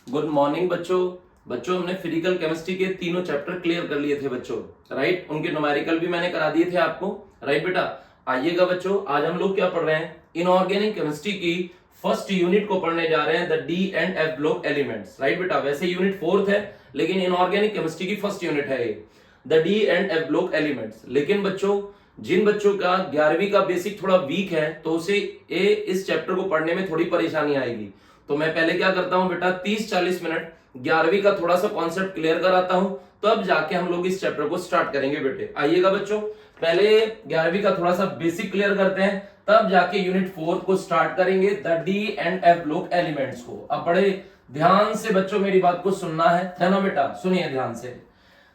Good morning बच्चों। बच्चों हमने फिजिकल केमिस्ट्री के तीनों चैप्टर क्लियर कर लिए थे बच्चों, राइट। उनके न्यूमेरिकल भी मैंने करा दिए थे आपको, राइट बेटा। आइएगा बच्चों, आज हम लोग क्या पढ़ रहे हैं, इनऑर्गेनिक केमिस्ट्री की फर्स्ट यूनिट को पढ़ने जा रहे हैं, the D and F block elements, right बेटा। वैसे यूनिट फोर्थ है, लेकिन इनऑर्गेनिक केमिस्ट्री की फर्स्ट यूनिट है ये, the D and F block elements. लेकिन बच्चों, जिन बच्चों का 11वीं का बेसिक थोड़ा वीक है, तो उसे इस चैप्टर को पढ़ने में थोड़ी परेशानी आएगी। तो मैं पहले क्या करता हूं बेटा, 30-40 मिनट 11वीं का थोड़ा सा कॉन्सेप्ट क्लियर कराता हूं, तब जाके हम लोग इस चैप्टर को स्टार्ट करेंगे बेटे। आइएगा बच्चों, पहले 11वीं का थोड़ा सा बेसिक क्लियर करते हैं, तब जाके यूनिट 4 को स्टार्ट करेंगे, the D and F block elements को। अब बड़े ध्यान से बच्चों मेरी बात को सुनना है ना बेटा, सुनिए ध्यान से।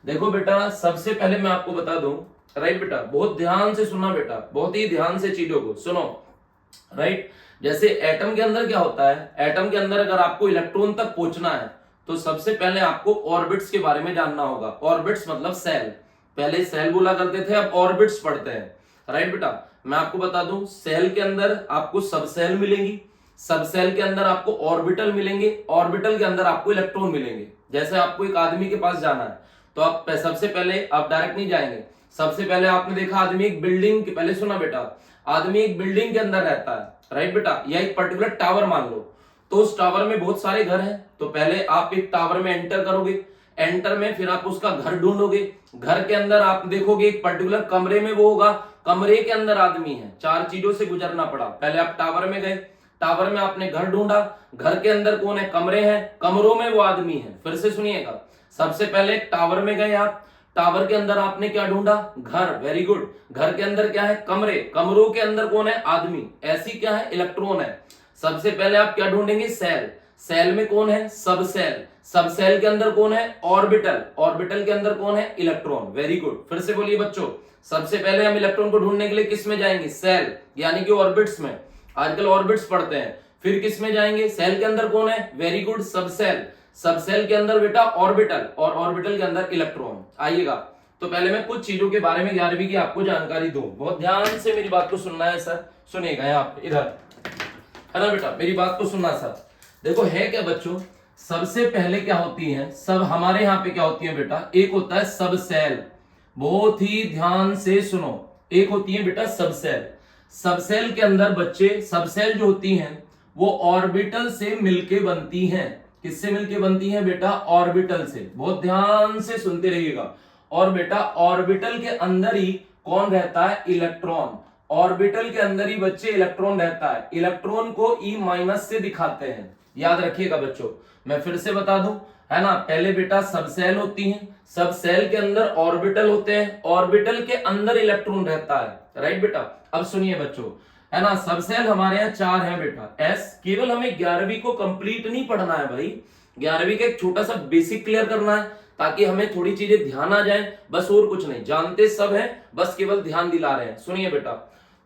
देखो बेटा, सबसे पहले मैं आपको बता दूं, राइट बेटा, बहुत ध्यान से सुनना बेटा, बहुत ही ध्यान से चीजों को सुनो, राइट। जैसे एटम के अंदर क्या होता है, एटम के अंदर अगर आपको इलेक्ट्रॉन तक पहुंचना है, तो सबसे पहले आपको ऑर्बिट्स के बारे में जानना होगा। ऑर्बिट्स मतलब सेल, पहले सेल बोला करते थे, अब ऑर्बिट्स पढ़ते हैं, राइट बेटा। मैं आपको बता दूं, सेल के अंदर आपको सब सेल मिलेंगी, सब सेल के अंदर आपको ऑर्बिटल मिलेंगे, ऑर्बिटल के अंदर आपको इलेक्ट्रॉन मिलेंगे। जैसे आपको एक आदमी के पास जाना है, तो आप सबसे पहले आप डायरेक्ट नहीं जाएंगे, सबसे पहले आपने देखा आदमी एक बिल्डिंग के, पहले सुना बेटा, आदमी एक बिल्डिंग के अंदर रहता है, राइट बेटा, या एक पर्टिकुलर टावर मान लो, तो उस टावर में बहुत सारे घर हैं, तो पहले आप एक टावर में एंटर करोगे, एंटर में फिर आप उसका घर ढूंढोगे, घर के अंदर आप देखोगे एक पर्टिकुलर कमरे में वो होगा, कमरे के अंदर आदमी है। चार चीजों से गुजरना पड़ा, पहले आप टावर में गए, टावर में आपने घर ढूंढा, घर के अंदर कौन है, कमरे हैं, कमरों में वो आदमी है। फिर से सुनिएगा, सबसे पहले टावर में गए आप, टावर के अंदर आपने क्या ढूंढा, घर, वेरी गुड। घर के अंदर क्या है, कमरे, कमरों के अंदर कौन है, आदमी, ऐसी क्या है, इलेक्ट्रॉन है। सबसे पहले आप क्या ढूंढेंगे, सेल, सेल में कौन है, सब सेल, सब सेल के अंदर कौन है, ऑर्बिटल, ऑर्बिटल के अंदर कौन है, इलेक्ट्रॉन, वेरी गुड। फिर से बोलिए बच्चों, सबसे पहले हम इलेक्ट्रॉन को ढूंढने के लिए किस में जाएंगे, सेल, यानी कि ऑर्बिट्स में, आजकल ऑर्बिट्स पढ़ते हैं। फिर किस में जाएंगे, सेल के अंदर कौन है, वेरी गुड, सब सेल, सब सेल के अंदर बेटा ऑर्बिटल, और ऑर्बिटल के अंदर इलेक्ट्रॉन। आइएगा, तो पहले मैं कुछ चीजों के बारे में 11वीं की आपको जानकारी दूं, बहुत ध्यान से मेरी बात को सुनना है सर, सुनिएगा यहाँ पे, इधर है ना बेटा, मेरी बात को सुनना सर। देखो है क्या बच्चों, सबसे पहले क्या होती है, सब हमारे यहाँ पे क्या होती है बेटा, एक होता है सब सेल, बहुत ही ध्यान से सुनो, एक होती है बेटा सब सेल। सब सेल के अंदर बच्चे, सब सेल जो होती हैं वो ऑर्बिटल से मिलके बनती हैं। किससे मिलके बनती हैं बेटा, ऑर्बिटल से, बहुत ध्यान से सुनते रहिएगा। और बेटा ऑर्बिटल के अंदर ही कौन रहता है, इलेक्ट्रॉन, ऑर्बिटल के अंदर ही बच्चे इलेक्ट्रॉन रहता है। इलेक्ट्रॉन को ई माइनस से दिखाते हैं, याद रखिएगा बच्चों। मैं फिर से बता दूं, है ना, पहले बेटा सब सेल होती हैं, सब सेल के अंदर ऑर्बिटल होते हैं, ऑर्बिटल के अंदर इलेक्ट्रॉन रहता है, राइट बेटा। अब सुनिए बच्चों, है ना, सब सेल हमारे यहाँ 4 है बेटा, एस। केवल हमें 11वीं को कंप्लीट नहीं पढ़ना है भाई, 11वीं का एक छोटा सा बेसिक क्लियर करना है, ताकि हमें थोड़ी चीजें ध्यान आ जाए, बस, और कुछ नहीं, जानते सब है, बस केवल ध्यान दिला रहे हैं। सुनिए बेटा,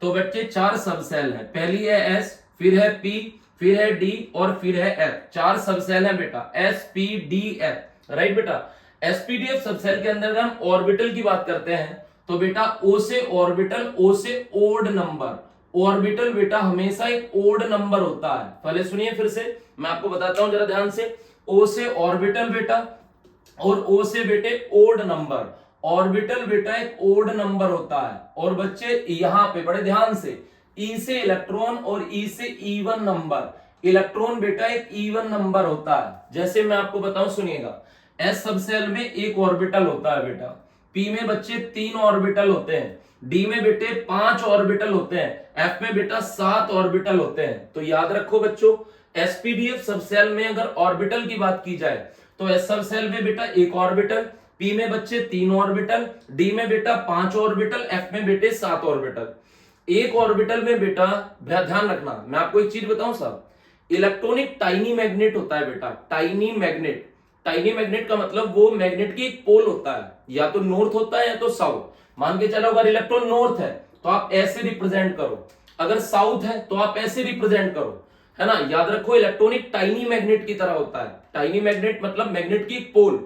तो बच्चे 4 सब सेल है, पहली है एस, फिर है पी, फिर है डी, और फिर है एफ। 4 सब सेल है बेटा, S P D F, right बेटा। एसपीडीएफ सब सेल के अंदर हम ऑर्बिटल की बात करते हैं, तो बेटा ओ से ऑर्बिटल, ओ से ओड नंबर, ऑर्बिटल बेटा हमेशा एक ओड नंबर होता है। पहले सुनिए, फिर से मैं आपको बताता हूं जरा ध्यान से, ओ से ऑर्बिटल बेटा, और ओ से बेटे ओड नंबर, ऑर्बिटल बेटा एक ओड नंबर होता है। और बच्चे यहां पे बड़े ध्यान से, ई से इलेक्ट्रॉन और ई से इवन नंबर, इलेक्ट्रॉन बेटा एक इवन नंबर होता है। जैसे मैं आपको बताऊं, सुनिएगा, एस सब सेल में एक ऑर्बिटल होता है बेटा, पी में बच्चे 3 ऑर्बिटल होते हैं, डी में बेटे 5 ऑर्बिटल होते हैं, एफ में बेटा 7 ऑर्बिटल होते हैं। तो याद रखो बच्चों, एसपीडीएफ सब सेल में अगर ऑर्बिटल की बात की जाए, तो एस सब सेल में बेटा एक ऑर्बिटल, पी में बच्चे 3 ऑर्बिटल, डी में बेटा 5 ऑर्बिटल, एफ में बेटे 7 ऑर्बिटल। एक ऑर्बिटल में बेटा ध्यान रखना, मैं आपको एक चीज बताऊं साहब, इलेक्ट्रॉनिक टाइनी मैग्नेट होता है बेटा, टाइनी मैग्नेट। टाइनी मैग्नेट का मतलब वो मैग्नेट की एक पोल होता है, या तो नॉर्थ होता है या तो साउथ। मान के चलो, अगर इलेक्ट्रॉन नॉर्थ है तो आप ऐसे रिप्रेजेंट करो, अगर साउथ है तो आप ऐसे रिप्रेजेंट करो, है ना। याद रखो, इलेक्ट्रॉनिक टाइनी मैग्नेट की तरह होता है। टाइनी मैग्नेट मतलब मैग्नेट की एक पोल,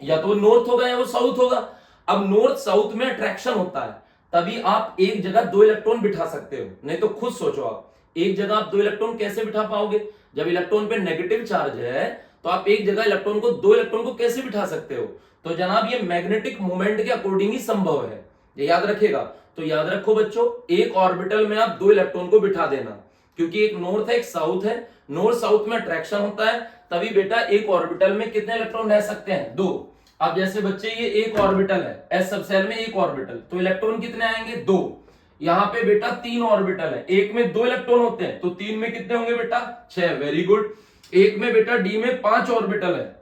या तो नॉर्थ होगा या वो साउथ होगा। अब नॉर्थ साउथ में अट्रैक्शन होता है, तभी आप एक जगह 2 इलेक्ट्रॉन बिठा सकते हो, नहीं तो खुद सोचो आप, एक जगह आप 2 इलेक्ट्रॉन कैसे बिठा पाओगे, जब इलेक्ट्रॉन पे नेगेटिव चार्ज है तो आप एक जगह इलेक्ट्रॉन को, दो इलेक्ट्रॉन को कैसे बिठा सकते हो? तो जनाब ये मैग्नेटिक मोमेंट के अकॉर्डिंग ही संभव है, ये याद रखिएगा। तो याद रखो बच्चों, एक ऑर्बिटल में आप दो इलेक्ट्रॉन को बिठा देना, क्योंकि एक नॉर्थ है एक साउथ है, नॉर्थ साउथ में अट्रैक्शन होता है, तभी बेटा एक ऑर्बिटल में कितने इलेक्ट्रॉन रह सकते हैं? दो। अब जैसे बच्चे ये एक ऑर्बिटल है, एस सबसेल में एक ऑर्बिटल, तो इलेक्ट्रॉन कितने आएंगे? दो। यहाँ पे बेटा तीन ऑर्बिटल है, एक में दो इलेक्ट्रॉन होते हैं, तो तीन में कितने होंगे बेटा? 6। Very good. एक में बेटा डी में 5 ऑर्बिटल है,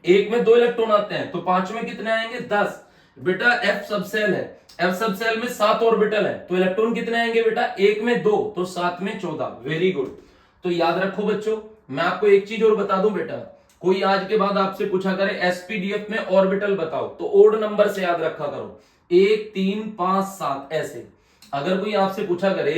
एक में दो इलेक्ट्रॉन आते हैं, तो 5 में कितने आएंगे? 10। बेटा एफ सबसेल है, एफ सबसेल में 7 ऑर्बिटल है, तो इलेक्ट्रॉन कितने आएंगे बेटा? एक में 2, तो 7 में 14। Very good. तो याद रखो बच्चों, मैं आपको एक चीज और बता दूं बेटा, कोई आज के बाद आपसे पूछा करे एसपीडीएफ में ऑर्बिटल बताओ, तो ओड नंबर से याद रखा करो, 1 3 5 7 ऐसे। अगर कोई आपसे पूछा करे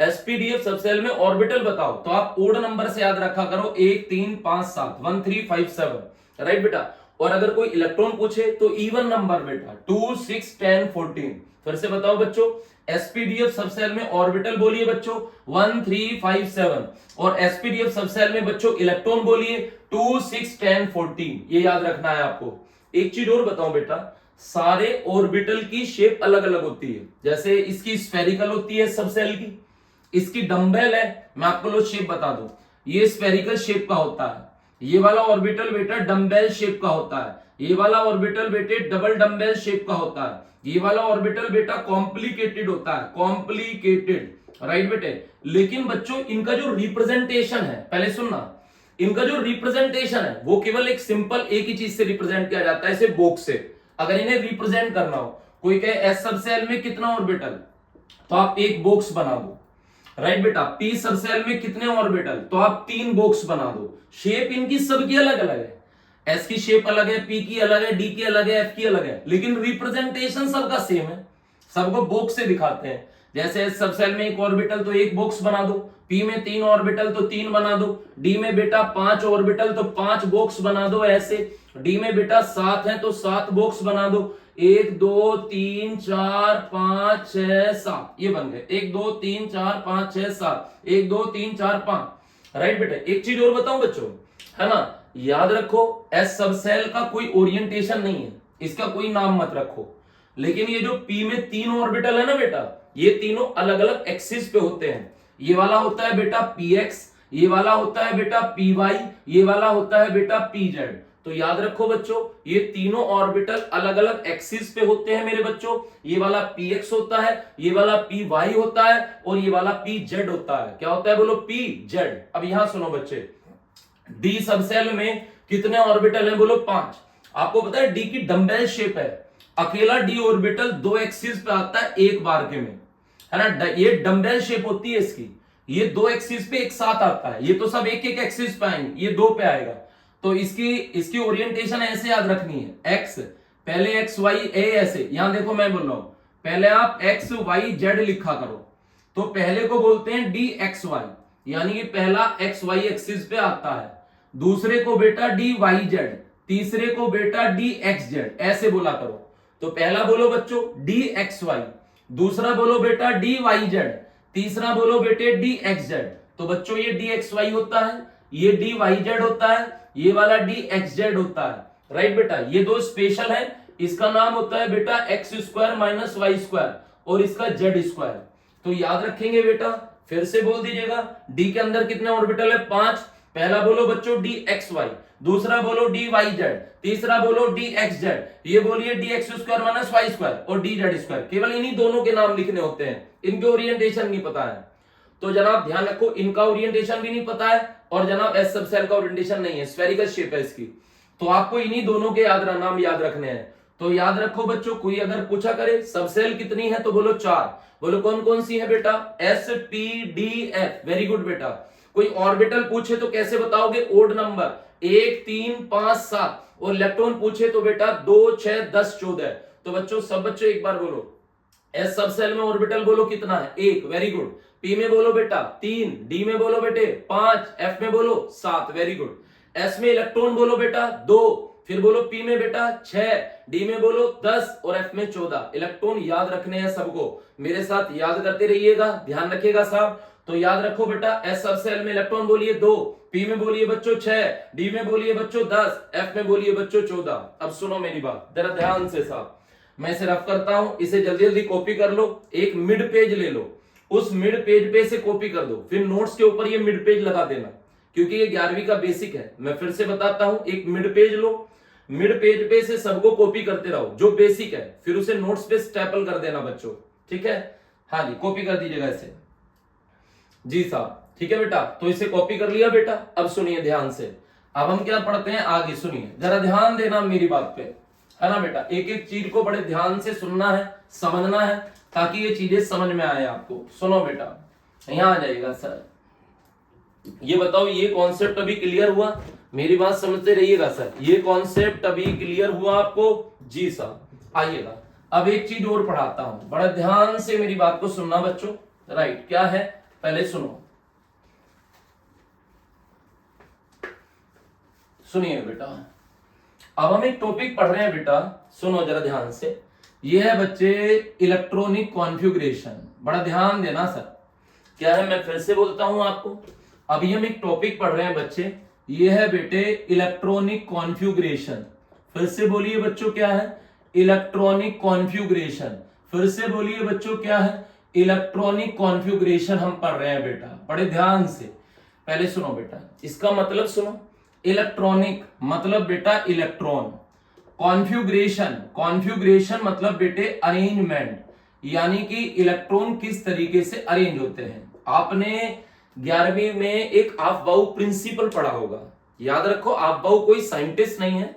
एसपीडीएफ सबसेल में ऑर्बिटल बताओ, तो आप ओड नंबर से याद रखा करो, 1 3 5 7, 1 3 5 7, राइट बेटा। और अगर कोई इलेक्ट्रॉन पूछे तो इवन नंबर बेटा, 2 6 10 14। फिर से बताओ बच्चों, एसपीडीएफ सबसेल में ऑर्बिटल बोलिए बच्चों 1 3 5 7, और एसपीडीएफ सबसेल में बच्चों इलेक्ट्रॉन बोलिए 2 6 10 14। ये याद रखना है आपको। एक चीज और बताऊं बेटा, सारे ऑर्बिटल की शेप अलग अलग होती है। जैसे इसकी स्फेरिकल होती है सबसेल की, इसकी डंबेल है, मैं आपको लो शेप बता दूं, ये स्फेरिकल शेप का होता है, ये वाला ऑर्बिटल बेटा डंबेल शेप का होता है, ये वाला ऑर्बिटल बेटे डबल डंबेल शेप का होता है, ये वाला ऑर्बिटल बेटा कॉम्प्लिकेटेड होता है, कॉम्प्लिकेटेड, राइट बेटे। लेकिन बच्चों इनका जो रिप्रेजेंटेशन है, पहले सुनना, इनका जो रिप्रेजेंटेशन है वो केवल एक सिंपल एक ही चीज से रिप्रेजेंट किया जाता है, इसे बॉक्स से। अगर इन्हें रिप्रेजेंट करना हो, कोई कहे एस सबसेल में कितना ऑर्बिटल, तो आप एक बॉक्स बना दो, राइट बेटा। पी सबसेल में कितने ऑर्बिटल, तो आप 3 बॉक्स बना दो। शेप इनकी सबकी अलग अलग है, एस की शेप अलग है, पी की अलग है, डी की अलग है, एफ की अलग है, लेकिन रिप्रेजेंटेशन सबका सेम है, सबको बॉक्स से दिखाते हैं। जैसे एस सबसेल में एक ऑर्बिटल तो एक बॉक्स बना दो, पी में 3 ऑर्बिटल तो 3 बना दो, डी में बेटा 5 ऑर्बिटल तो 5 बॉक्स बना दो ऐसे, डी में बेटा 7 है तो 7 बॉक्स बना दो, 1 2 3 4 5 6 7, ये बन गए 1 2 3 4 5 6 7, 1 2 3 4 5, राइट बेटा। एक चीज और बताऊं बच्चों, है ना, याद रखो एस सबसेल का कोई ओरिएंटेशन नहीं है, इसका कोई नाम मत रखो, लेकिन ये जो पी में 3 ऑर्बिटल है ना बेटा, ये तीनों अलग अलग एक्सिस पे होते हैं। ये वाला होता है बेटा पी एक्स, ये वाला होता है बेटा पी वाई, ये वाला होता है बेटा पी जेड। तो याद रखो बच्चों, ये तीनों ऑर्बिटल अलग अलग एक्सिस पे होते हैं मेरे बच्चों। ये वाला पी एक्स होता है, ये वाला पी वाई होता है, और ये वाला पी जेड होता है। क्या होता है बोलो? P Z. अब यहां सुनो बच्चे, डी सबसेल में कितने ऑर्बिटल हैं? बोलो 5। आपको पता है डी की डंबेल शेप है, अकेला डी ऑर्बिटल 2 एक्सिस पे आता है एक बार के में, है ना। ये डंबेल शेप होती है इसकी, ये 2 एक्सिस पे एक साथ आता है, ये तो सब एक एक एक्सिस पे आएंगे, ये 2 पे आएगा। तो इसकी ओरिएंटेशन ऐसे याद रखनी है, एक्स पहले एक्स वाई ए ऐसे। यहां देखो मैं बोल रहा हूं, पहले आप एक्स वाई जेड लिखा करो, तो पहले को बोलते हैं डी एक्स वाई, यानी कि पहला एक्स वाई एक्सिस पे आता है, दूसरे को बेटा डी वाई जेड, तीसरे को बेटा डी एक्स जेड, ऐसे बोला करो। तो पहला बोलो बच्चों डी एक्स वाई, दूसरा बोलो बेटा डी वाई जेड, तीसरा बोलो बेटे डी एक्स जेड। तो बच्चों ये डी एक्स वाई होता है, ये डी वाई जेड होता है, ये वाला डी एक्स जेड होता है, राइट बेटा। ये दो स्पेशल है, इसका नाम होता है बेटा X square minus Y square, और इसका जेड स्क्वायर। तो याद रखेंगे बेटा, फिर से बोल दीजिएगा, डी के अंदर कितने ऑर्बिटल है? 5। पहला बोलो बच्चों डी एक्स वाई, दूसरा बोलो डी वाई जेड, तीसरा बोलो डी एक्स जेड, ये बोलिए D X square minus Y square और डी जेड स्क्वायर। केवल इन्हीं दोनों के नाम लिखने होते हैं, इनके ओरिएंटेशन नहीं पता है। तो जनाब ध्यान रखो, इनका ओरिएंटेशन भी नहीं पता है, और जनाब एस सबसेल का ओरिएंटेशन नहीं है, स्फेरिकल शेप है इसकी। तो आपको इन्हीं दोनों के नाम याद रखने हैं। तो याद रखो बच्चों, कोई अगर पूछा करे सबसेल कितनी है, तो बोलो 4। बोलो कौन कौन सी है बेटा? S P D F. Very good बेटा। कोई ऑर्बिटल पूछे तो कैसे बताओगे? ओड नंबर, 1 3 5 7, और इलेक्ट्रॉन पूछे तो बेटा 2 6 10 14। तो बच्चों सब बच्चों एक बार बोलो, एस सबसेल में ऑर्बिटल बोलो कितना है? 1। Very good. पी में बोलो बेटा 3, डी में बोलो बेटे 5, एफ में बोलो 7। Very good. एस में इलेक्ट्रॉन बोलो बेटा 2, फिर बोलो पी में बेटा 6, डी में बोलो 10 और एफ में 14। इलेक्ट्रॉन याद रखने हैं सबको, मेरे साथ याद करते रहिएगा, ध्यान रखिएगा साहब। तो याद रखो बेटा, एस सब सेल में इलेक्ट्रॉन बोलिए 2, पी में बोलिए बच्चों 6, डी में बोलिए बच्चों 10, एफ में बोलिए बच्चों 14। अब सुनो मेरी बात जरा ध्यान से साहब, मैं इसे रफ करता हूं, इसे जल्दी जल्दी कॉपी कर लो, एक मिड पेज ले लो, उस मिड पेज पे से कॉपी कर दो, फिर नोट्स के ऊपर ये मिड पेज लगा देना, क्योंकि ये 11वीं का बेसिक है। मैं फिर से बताता हूं, एक मिड पेज लो, मिड पेज पे से सबको कॉपी करते रहो जो बेसिक है, फिर उसे नोट्स पे स्टेपल कर देना बच्चों, ठीक है। हाँ जी, कॉपी कर दीजिएगा इसे। जी साहब, ठीक है बेटा, तो इसे कॉपी कर लिया बेटा। अब सुनिए ध्यान से, अब हम क्या पढ़ते हैं आगे, सुनिए जरा ध्यान देना मेरी बात पे, है ना बेटा। एक एक चीज को बड़े ध्यान से सुनना है, समझना है, ताकि ये चीजें समझ में आए आपको। सुनो बेटा, यहां आ जाइएगा सर। ये बताओ, ये कॉन्सेप्ट अभी क्लियर हुआ? मेरी बात समझते रहिएगा सर, ये कॉन्सेप्ट अभी क्लियर हुआ आपको? जी साहब, आइएगा। अब एक चीज और पढ़ाता हूं, बड़ा ध्यान से मेरी बात को सुनना बच्चों। राइट, क्या है पहले सुनो, सुनिए बेटा। अब हम एक टॉपिक पढ़ रहे हैं बेटा, सुनो जरा ध्यान से। ये है बच्चे इलेक्ट्रॉनिक कॉन्फ़िगरेशन, बड़ा ध्यान देना सर। क्या है, मैं फिर से बोलता हूं आपको, अभी हम एक टॉपिक पढ़ रहे हैं बच्चे, ये है बेटे इलेक्ट्रॉनिक कॉन्फ़िगरेशन। फिर से बोलिए बच्चों, क्या है? Electronic configuration. फिर से बोलिए बच्चों, क्या है? इलेक्ट्रॉनिक कॉन्फ़िगरेशन हम पढ़ रहे हैं बेटा, बड़े ध्यान से। पहले सुनो बेटा, इसका मतलब सुनो। इलेक्ट्रॉनिक मतलब बेटा इलेक्ट्रॉन, कॉन्फ़िगरेशन, कॉन्फ़िगरेशन मतलब बेटे अरेंजमेंट, यानी कि इलेक्ट्रॉन किस तरीके से अरेंज होते हैं। आपने 11वीं में एक आफबाउ प्रिंसिपल पढ़ा होगा, याद रखो। आफबाउ कोई साइंटिस्ट नहीं है,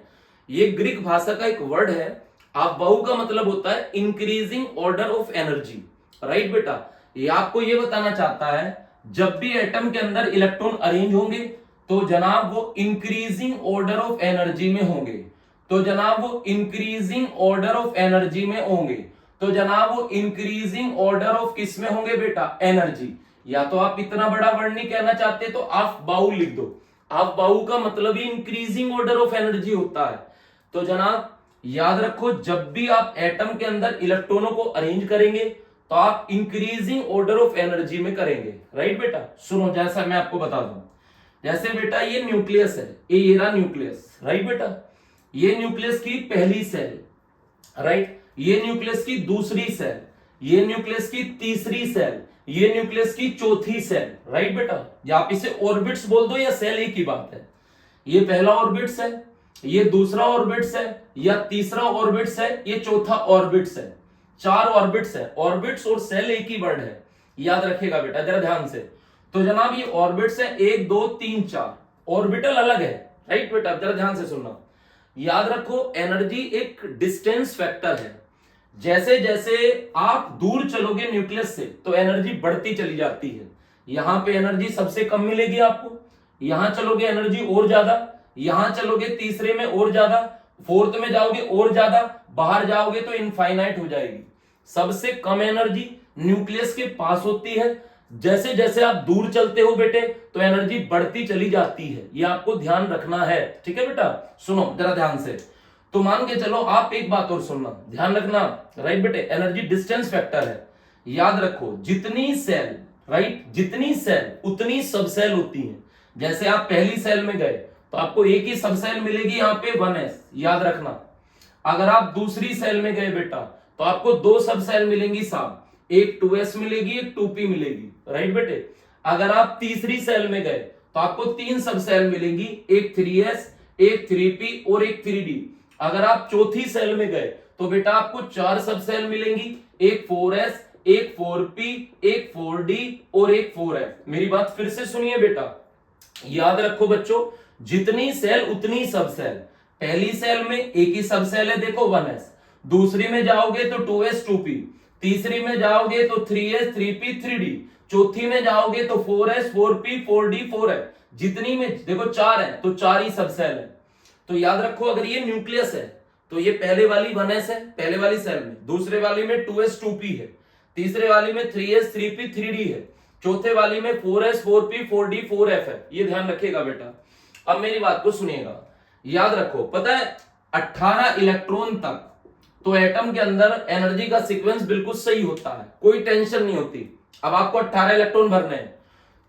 ये ग्रीक भाषा का एक वर्ड है। आफबाउ का मतलब होता है increasing order of energy. Right बेटा, ये आपको ये बताना चाहता है, जब भी एटम के अंदर इलेक्ट्रॉन अरेंज होंगे तो जनाब वो इंक्रीजिंग ऑर्डर ऑफ एनर्जी में होंगे, तो जनाब वो इंक्रीजिंग ऑर्डर ऑफ एनर्जी में होंगे, तो जनाब वो इंक्रीजिंग ऑर्डर ऑफ किस में होंगे बेटा? एनर्जी। या तो आप इतना बड़ा वर्ड नहीं कहना चाहते तो आप बाउ लिख दो। आप बाउ का मतलब ही इंक्रीजिंग ऑर्डर ऑफ एनर्जी होता है। तो जनाब याद रखो, जब भी आप एटम के अंदर इलेक्ट्रॉनों को अरेंज करेंगे तो आप इंक्रीजिंग ऑर्डर ऑफ एनर्जी में करेंगे। राइट बेटा, सुनो जैसा मैं आपको बता दूं, जैसे बेटा ये न्यूक्लियस है, ये रहा न्यूक्लियस। राइट बेटा, ये न्यूक्लियस की पहली सेल, राइट, ये न्यूक्लियस की दूसरी सेल, ये न्यूक्लियस की तीसरी सेल, ये न्यूक्लियस की चौथी सेल। राइट बेटा, या आप इसे ऑर्बिट्स बोल दो या सेल, एक ही बात है। ये पहला ऑर्बिट्स है, ये दूसरा ऑर्बिट्स है, या तीसरा ऑर्बिट्स है, ये चौथा ऑर्बिट्स है। 4 ऑर्बिट्स है। ऑर्बिट्स और सेल एक ही वर्ड है, याद रखिएगा बेटा जरा ध्यान से। तो जनाब ये ऑर्बिट्स है 1 2 3 4, ऑर्बिटल अलग है। राइट बेटा, जरा ध्यान से सुनना। याद रखो, एनर्जी एक डिस्टेंस फैक्टर है। जैसे जैसे आप दूर चलोगे न्यूक्लियस से तो एनर्जी बढ़ती चली जाती है। यहां पे एनर्जी सबसे कम मिलेगी आपको, यहां चलोगे एनर्जी और ज्यादा, यहां चलोगे तीसरे में और ज्यादा, फोर्थ में जाओगे और ज्यादा, बाहर जाओगे तो इनफाइनाइट हो जाएगी। सबसे कम एनर्जी न्यूक्लियस के पास होती है। जैसे जैसे आप दूर चलते हो बेटे तो एनर्जी बढ़ती चली जाती है, ये आपको ध्यान रखना है। ठीक है बेटा, सुनो जरा ध्यान से। तो मान के चलो, आप एक बात और सुनना, ध्यान रखना। राइट बेटे, एनर्जी डिस्टेंस फैक्टर है। याद रखो, जितनी सेल, राइट, जितनी सेल उतनी सब सेल होती हैं। जैसे आप पहली सेल में गए तो आपको एक ही सब सेल मिलेगी, यहाँ पे 1s, याद रखना। अगर आप दूसरी सेल में गए बेटा तो आपको 2 सब सेल मिलेंगी साहब, एक 2s मिलेगी, एक 2p मिलेगी। राइट बेटे, अगर आप तीसरी सेल में गए तो आपको 3 सब सेल मिलेंगी, एक 3s, एक 3p और एक 3d। अगर आप चौथी सेल में गए तो बेटा आपको 4 सब सेल मिलेंगी, एक 4s, एक 4p, एक 4d और एक 4f। मेरी बात फिर से सुनिए बेटा, याद रखो बच्चों, जितनी सेल उतनी सब सेल। पहली सेल में एक ही सब सेल है, देखो 1s, दूसरी में जाओगे तो 2s 2p, तीसरी में जाओगे तो 3s 3p 3d, चौथी में जाओगे तो 4s 4p 4d 4f। जितनी में देखो 4 है तो 4 ही सब सेल है। तो याद रखो, अगर ये न्यूक्लियस है तो ये पहले वाली 1s है, पहले वाली सेल में, दूसरे वाली में 2s 2p है, तीसरे वाली में 3s 3p 3d है, चौथे वाली में 4s 4p 4d 4f है। ये ध्यान रखिएगा बेटा। अब मेरी बात को सुनिएगा, याद रखो, पता है 18 इलेक्ट्रॉन तक तो एटम के अंदर एनर्जी का सीक्वेंस बिल्कुल सही होता है, कोई टेंशन नहीं होती। अब आपको 18 इलेक्ट्रॉन भरने हैं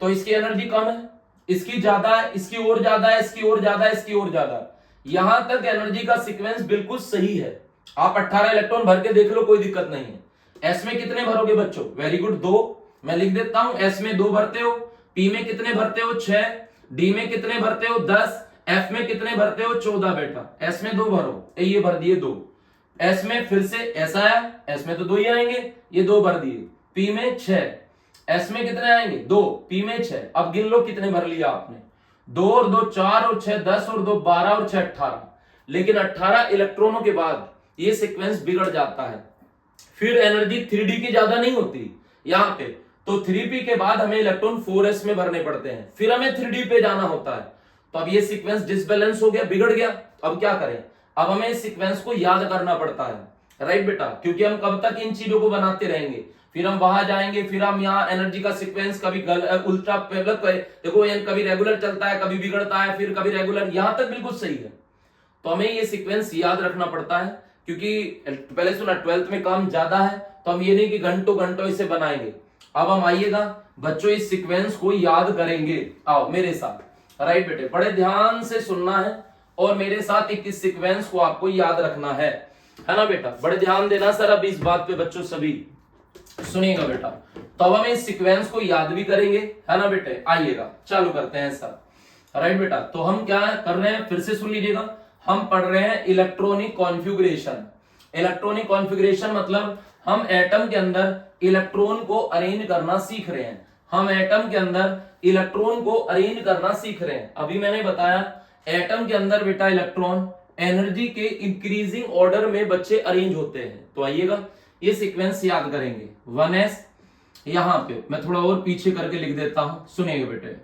तो इसकी एनर्जी कम है, इसकी ज्यादा है, इसकी और ज्यादा है, इसकी और ज्यादा है, इसकी और ज्यादा है। यहां तक एनर्जी का सीक्वेंस बिल्कुल सही है। आप 18 इलेक्ट्रॉन भर के देख लो, कोई दिक्कत नहीं है। एस में कितने भरोगे बच्चों? Very good, 2। मैं लिख देता हूं, एस में 2 भरते हो, पी में कितने भरते हो? 6, डी में कितने भरते हो? 10, एफ में कितने भरते हो? 14 बेटा। एस में 2 भरो, ये भर दिए 2। एस में फिर से ऐसा आया, एस में तो 2 ही आएंगे, ये 2 भर दिए। पी में 6, एस में कितने आएंगे? 2, पी में 6। अब गिन लो कितने भर लिया आपने। 2 और 2 4 और 6 10 और 2 12 और 6 18। लेकिन 18 इलेक्ट्रॉनों के बाद ये सीक्वेंस बिगड़ जाता है। फिर एनर्जी 3d की ज्यादा नहीं होती यहां पे, तो 3p के बाद हमें इलेक्ट्रॉन 4s में भरने पड़ते हैं, फिर हमें 3d पे जाना होता है। तो अब ये सीक्वेंस डिसबैलेंस हो गया, बिगड़ गया। अब क्या करें? अब हमें इस सीक्वेंस को याद करना पड़ता है, राइट बेटा, क्योंकि हम कब तक इन चीजों को बनाते रहेंगे, फिर हम वहां जाएंगे, फिर हम यहाँ एनर्जी का सीक्वेंस कभी उल्टा देखो, कभी रेगुलर चलता है, कभी बिगड़ता है, फिर कभी रेगुलर, यहां तक बिल्कुल सही है। तो हमें ये सीक्वेंस याद रखना पड़ता है, क्योंकि पहले सुना 12th में काम ज्यादा है, तो हम ये नहीं कि घंटों घंटों इसे बनाएंगे। अब हम आइएगा बच्चों, इस सीक्वेंस को याद करेंगे। आओ मेरे साथ, राइट बेटे, बड़े ध्यान से सुनना है और मेरे साथ एक इस सीक्वेंस को आपको याद रखना है ना बेटा? बड़े ध्यान देना सर अब इस बात पे बच्चों, सभी सुनिएगा बेटा। तो अब हम इस सीक्वेंस को याद भी करेंगे, है ना बेटे? आइएगा चालू करते हैं सर, राइट बेटा। तो हम क्या कर रहे हैं, फिर से सुन लीजिएगा। हम पढ़ रहे हैं इलेक्ट्रॉनिक कॉन्फ़िगरेशन। इलेक्ट्रॉनिक कॉन्फ़िगरेशन मतलब हम एटम के अंदर इलेक्ट्रॉन को अरेंज करना सीख रहे हैं। हम एटम के अंदर इलेक्ट्रॉन को अरेंज करना सीख रहे हैं। अभी मैंने बताया एटम के अंदर बेटा इलेक्ट्रॉन एनर्जी के इंक्रीजिंग ऑर्डर में बच्चे अरेंज होते हैं। तो आइएगा ये सीक्वेंस याद करेंगे। 1s, यहां पे मैं थोड़ा और पीछे करके लिख देता हूं, सुनिएगा बेटे।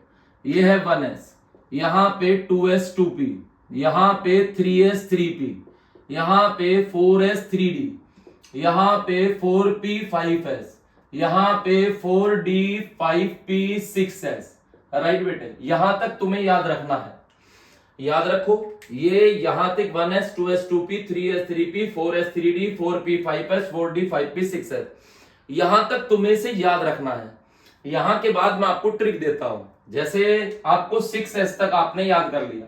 ये है 1s, यहां पे 2s 2p, यहां पे 3s 3p, यहां पे 4s 3d, यहां पे 4p 5s, यहां पे 4d 5p 6s, राइट बेटे? यहां तक तुम्हें याद रखना है, याद रखो। ये यहां तक 1s 2s 2p 3s 3p 4s 3d 4p 5s 4d 5p 6s, यहां तक तुम्हें से याद रखना है। यहां के बाद मैं आपको ट्रिक देता हूं। जैसे आपको 6s तक आपने याद कर लिया,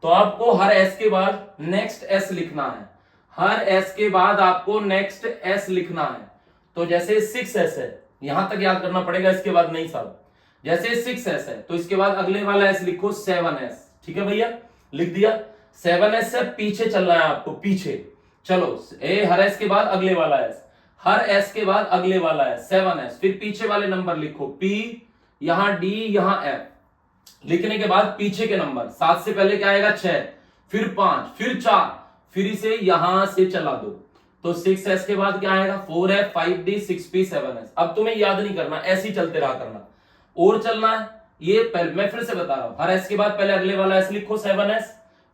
तो आपको हर s के बाद नेक्स्ट s लिखना है। हर s के बाद आपको नेक्स्ट s लिखना है। तो जैसे 6s है, यहां तक याद करना पड़ेगा, इसके बाद नहीं साहब। जैसे 6s है तो इसके बाद अगले वाला s लिखो 7s, ठीक है भैया? लिख दिया। 7s से पीछे चलना है आपको, पीछे चलो। हर s के बाद अगले वाला s, हर s के बाद अगले वाला है 7s, फिर पीछे वाले नंबर लिखो p, यहां d, यहां f। लिखने के बाद पीछे के नंबर, 7 से पहले क्या आएगा? 6, फिर 5, फिर 4, फिर इसे यहां से चला दो। तो 6s के बाद क्या आएगा? 4f 5d 6p 7s। अब तुम्हें याद नहीं करना, ऐसे ही चलते रहा करना और चलना है। ये पहले मैं फिर से बता रहा हूं, हर s के बाद पहले अगले वाला s लिखो 7s,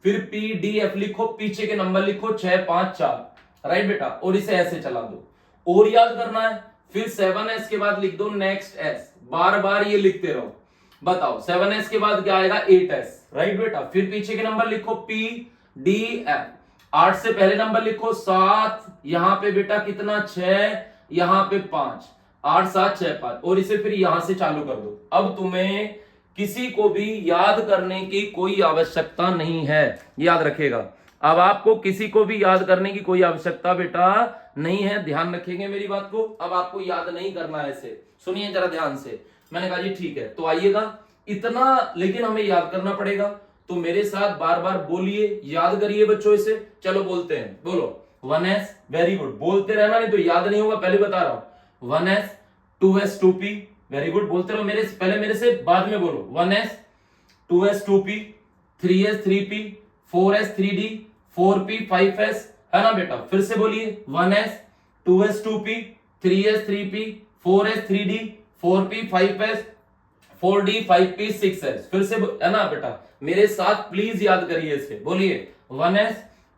फिर p d f लिखो, पीछे के नंबर लिखो 6 5 4, राइट बेटा? और इसे ऐसे चला दो और याद करना है। फिर 7s के बाद लिख दो नेक्स्ट s, बार बार ये लिखते रहो। बताओ 7s के बाद क्या आएगा? 8s, राइट बेटा? फिर पीछे के नंबर लिखो p d f, 8 से पहले नंबर लिखो 7, यहां पे बेटा कितना? 6, यहां पे 5, 8 7 6 5, और इसे फिर यहां से चालू कर दो। अब तुम्हें किसी को भी याद करने की कोई आवश्यकता नहीं है, याद रखेगा। अब आपको किसी को भी याद करने की कोई आवश्यकता बेटा नहीं है, ध्यान रखेंगे मेरी बात को। अब आपको याद नहीं करना है इसे, सुनिए जरा ध्यान से। मैंने कहा जी ठीक है, तो आइएगा इतना, लेकिन हमें याद करना पड़ेगा। तो मेरे साथ बार बार बोलिए, याद करिए बच्चों इसे। चलो बोलते हैं, बोलो 1s, वेरी गुड, बोलते रहना नहीं तो याद नहीं होगा, पहले बता रहा हूं। 1s 2s 2p, very good, बोलते रहो। मेरे पहले मेरे से बाद में बोलो। 1s 2s 2p 3s 3p 4s 3d 4p 5s, है ना बेटा? फिर से बोलिए 1s 2s 2p 3s 3p 4s 3d 4p 5s 4d 5p 6s। फिर से, है ना बेटा? मेरे साथ प्लीज याद करिए इसे, बोलिए 1s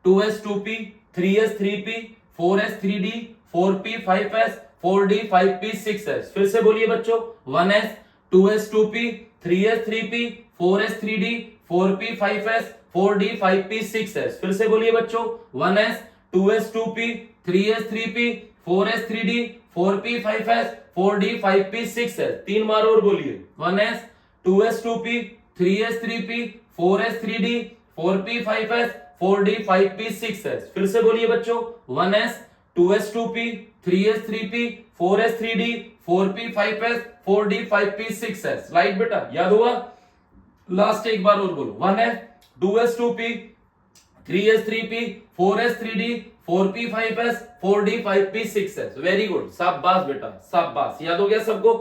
2s 2p 3s 3p 4s 3d 4p 5s 4d 5p 6s। फिर से बोलिए बच्चों 1s 2s 2p 3s 3p 4s 3d 4p 5s 4d 5p 6s। फिर से बोलिए बच्चों 1s 2s 2p 3s 3p 4s3d 4p 5s 4d 5p 6s, 3 बार और बोलिए 1s 2s 2p 3s 3p 4s 3d 4p 5s 4d 5p 6s। फिर से बोलिए बच्चों 1s 2s 2p 3s 3p 4s 3d 4p 5s 4d 5p 6s। Right बेटा, याद हुआ? Last एक बार और बोलो 1s 2s 2p 3s 3p 4s 3d 4p 5s 4d 5p 6s। Very good, शाबाश बेटा, शाबाश। याद हो गया सबको?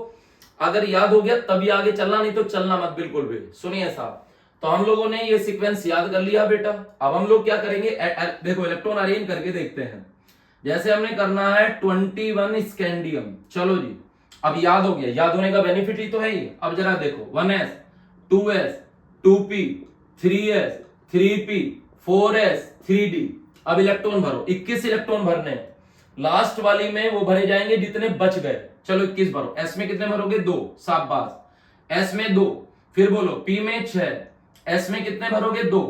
अगर याद हो गया तभी आगे चलना, नहीं तो चलना मत बिल्कुल भी। सुनिए साहब, तो हम लोगों ने ये सीक्वेंस याद कर लिया बेटा। अब हम लोग क्या करेंगे, देखो इलेक्ट्रॉन अरेंज करके देखते हैं। जैसे हमने करना है 21 स्कैंडियम। चलो जी, अब याद हो गया, याद होने का बेनिफिट ही तो है ही। अब जरा देखो 1s 2s 2p 3s 3p 4s 3d। अब इलेक्ट्रॉन भरो, 21 इलेक्ट्रॉन भरने हैं। लास्ट वाली में वो भरे जाएंगे जितने बच गए। चलो 21 भरो। s में कितने भरोगे? 2, शाबाश। s में 2, फिर बोलो p में 6, s में कितने भरोगे? 2,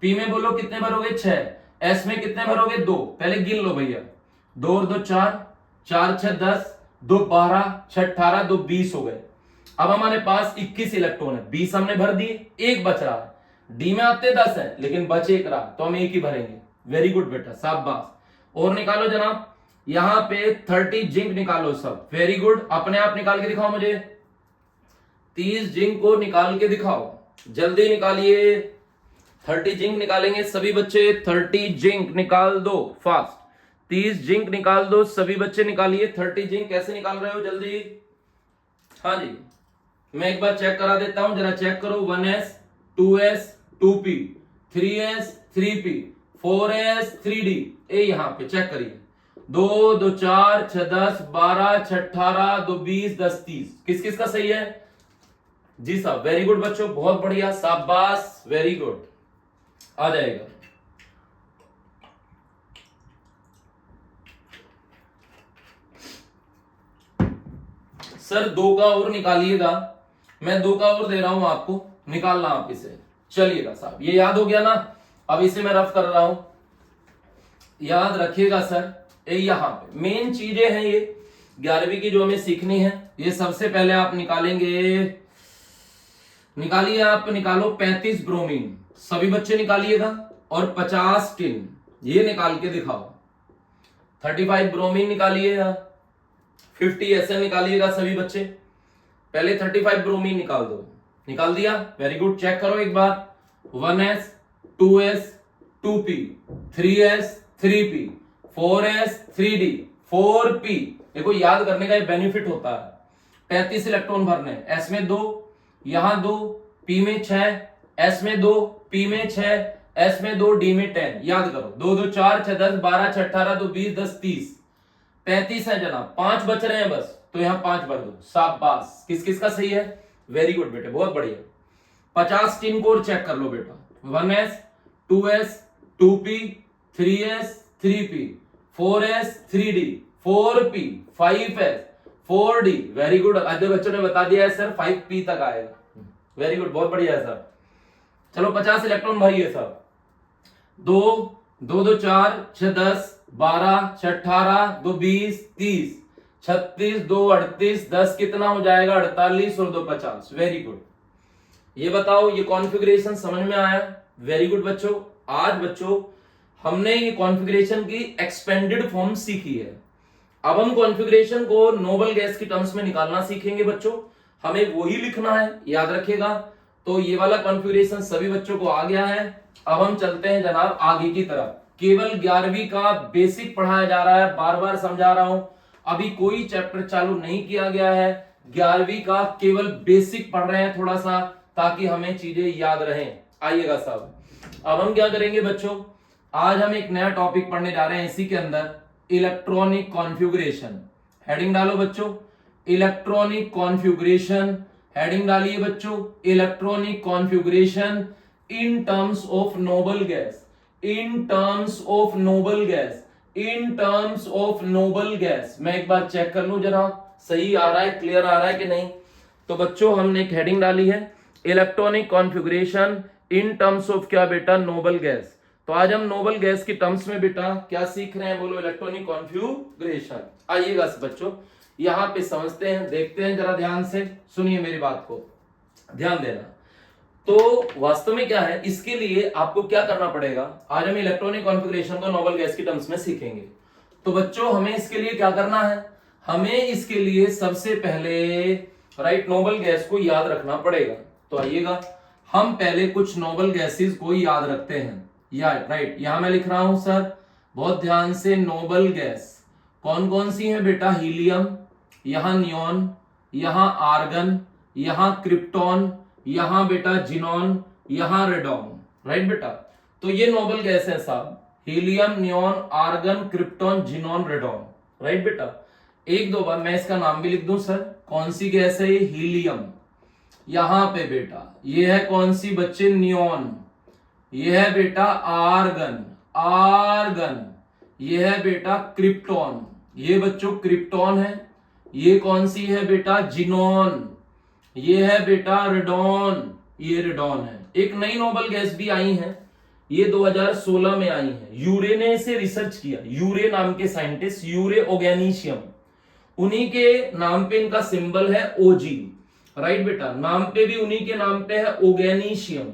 p में बोलो कितने भरोगे? 6, s में कितने भरोगे? 2। पहले गिन लो भैया, 2 और 2 4, 4 6 10, 2 12, 6 18, 2 20 हो गए। अब हमारे पास 21 इलेक्ट्रॉन है, 20 हमने भर दिए, एक बच रहा है। डी में आते 10 है लेकिन बच एक रहा, तो हम एक ही भरेंगे। वेरी गुड बेटा, शाबाश। और निकालो जनाब, यहां पे 30 जिंक निकालो सब। वेरी गुड, अपने आप निकाल के दिखाओ मुझे। 30 जिंक को निकाल के दिखाओ, जल्दी निकालिए। 30 जिंक निकालेंगे सभी बच्चे, 30 जिंक निकाल दो फास्ट। 30 जिंक निकाल दो सभी बच्चे, निकालिए 30 जिंक। कैसे निकाल रहे हो जल्दी? हाँ जी, मैं एक बार चेक करा देता हूं, जरा चेक करो। 1s 2s 2p 3s 3p 4s 3d। ए यहां पे चेक करिए, 2 2 4 6 10 12 6 18 2 20 10 30। किस किस का सही है? जी साहब, वेरी गुड बच्चों, बहुत बढ़िया, शाबाश, वेरी गुड। आ जाएगा। सर 2 का और निकालिएगा, मैं 2 का और दे रहा हूं आपको, निकालना आप इसे। चलिएगा साहब, ये याद हो गया ना? अब इसे मैं रफ कर रहा हूं, याद रखिएगा सर। यहां पे मेन चीजें हैं ये 11वीं की जो हमें सीखनी है। ये सबसे पहले आप निकालेंगे, निकालिए आप, निकालो 35 ब्रोमीन, सभी बच्चे निकालिएगा। और 50 टिन, ये निकाल के दिखाओ। 35 ब्रोमीन निकालिए, 50 SN निकालिएगा सभी बच्चे। पहले 35 ब्रोमीन निकाल दो। निकाल दिया? वेरी गुड, चेक करो एक बार। 1s 2s 2p 3s 3p 4s 3d 4p। देखो याद करने का ये बेनिफिट होता है। 35 इलेक्ट्रॉन भरने, s में 2, यहां 2, p में 6, s में 2, p में 6, s में 2, d में 10। याद करो, 2 2 4 6 10 12 6 18 2 20 10 30, 35 है जनाब, 5 बच रहे हैं बस, तो यहां 5 भर दो। शाबाश, किस किस का सही है? वेरी गुड बेटे, बहुत बढ़िया। 50 टिन को और चेक कर लो बेटा। 1s 2s 2p 3s 3p 4s 3d 4p 5s 4d। Very good, आधे बच्चों ने बता दिया है सर 5p तक आएगा। वेरी गुड, बहुत बढ़िया है सर। चलो 50 इलेक्ट्रॉन भरिए सर। 2 2 2 4 6 10 12 6 18 2 20 30 36 2 38 10 कितना हो जाएगा? 48 और 2 50। Very good. ये बताओ, ये कॉन्फ़िगरेशन समझ में आया? वेरी गुड बच्चों। आज बच्चों हमने ये कॉन्फ़िगरेशन की एक्सपेंडेड फॉर्म सीखी है। अब हम कॉन्फ़िगरेशन को नोबल गैस की टर्म्स में निकालना सीखेंगे बच्चों। हमें वही लिखना है, याद रखिएगा। तो ये वाला कॉन्फ़िगरेशन सभी बच्चों को आ गया है। अब हम चलते हैं जनाब आगे की तरफ। केवल 11वीं का बेसिक पढ़ाया जा रहा है, बार बार समझा रहा हूं। अभी कोई चैप्टर चालू नहीं किया गया है। 11वीं का केवल बेसिक पढ़ रहे हैं थोड़ा सा, ताकि हमें चीजें याद रहें। आइएगा साहब, अब हम क्या करेंगे बच्चों, आज हम एक नया टॉपिक पढ़ने जा रहे हैं इसी के अंदर, इलेक्ट्रॉनिक कॉन्फ़िगरेशन। हेडिंग डालो बच्चों, इलेक्ट्रॉनिक कॉन्फ़िगरेशन। हेडिंग डालिए बच्चों, electronic configuration in terms of noble gas, in terms of noble gas, in terms of noble gas. मैं एक बार चेक कर लूं जरा, सही आ रहा है, क्लियर आ रहा है कि नहीं। तो बच्चों हमने एक हेडिंग डाली है, electronic configuration in terms of क्या बेटा? Noble gas. तो आज हम नोबल गैस की टर्म्स में बेटा क्या सीख रहे हैं? बोलो, इलेक्ट्रॉनिक कॉन्फ़िगरेशन। आइएगा बच्चों यहाँ पे समझते हैं, देखते हैं, जरा ध्यान से सुनिए मेरी बात को, ध्यान देना। तो वास्तव में क्या है, इसके लिए आपको क्या करना पड़ेगा, आज हम इलेक्ट्रॉनिक कॉन्फ़िगरेशन को नोबल गैस की टर्म्स में सीखेंगे। तो बच्चों हमें इसके लिए क्या करना है, हमें इसके लिए सबसे पहले राइट नोबल गैस को याद रखना पड़ेगा। तो आइएगा हम पहले कुछ नोबल गैसेस को याद रखते हैं। या राइट यहां मैं लिख रहा हूं सर, बहुत ध्यान से, नोबल गैस कौन कौन सी है बेटा, हीलियम, यहां नियॉन, यहां आर्गन, यहां क्रिप्टॉन, यहां बेटा जिनॉन, यहां रेडॉन। राइट बेटा, तो ये नोबल गैस है साहब, helium, neon, argon, krypton, xenon, radon. Right बेटा, एक दो बार मैं इसका नाम भी लिख दूं सर, कौन सी गैस है ये, हीलियम, यहां पे बेटा ये है कौन सी बच्चे, नियॉन, ये है बेटा आर्गन, आर्गन, ये है बेटा क्रिप्टॉन, ये बच्चों क्रिप्टॉन है, ये कौन सी है बेटा, जिनॉन, ये है बेटा रेडॉन, ये रेडॉन है। एक नई नोबल गैस भी आई है, ये 2016 में आई है, यूरे ने इसे रिसर्च किया, यूरे नाम के साइंटिस्ट, यूरे ओगेनिशियम, उन्हीं के नाम पे इनका सिंबल है ओजी। राइट बेटा, नाम पे भी उन्हीं के नाम पे है ओगेनिशियम,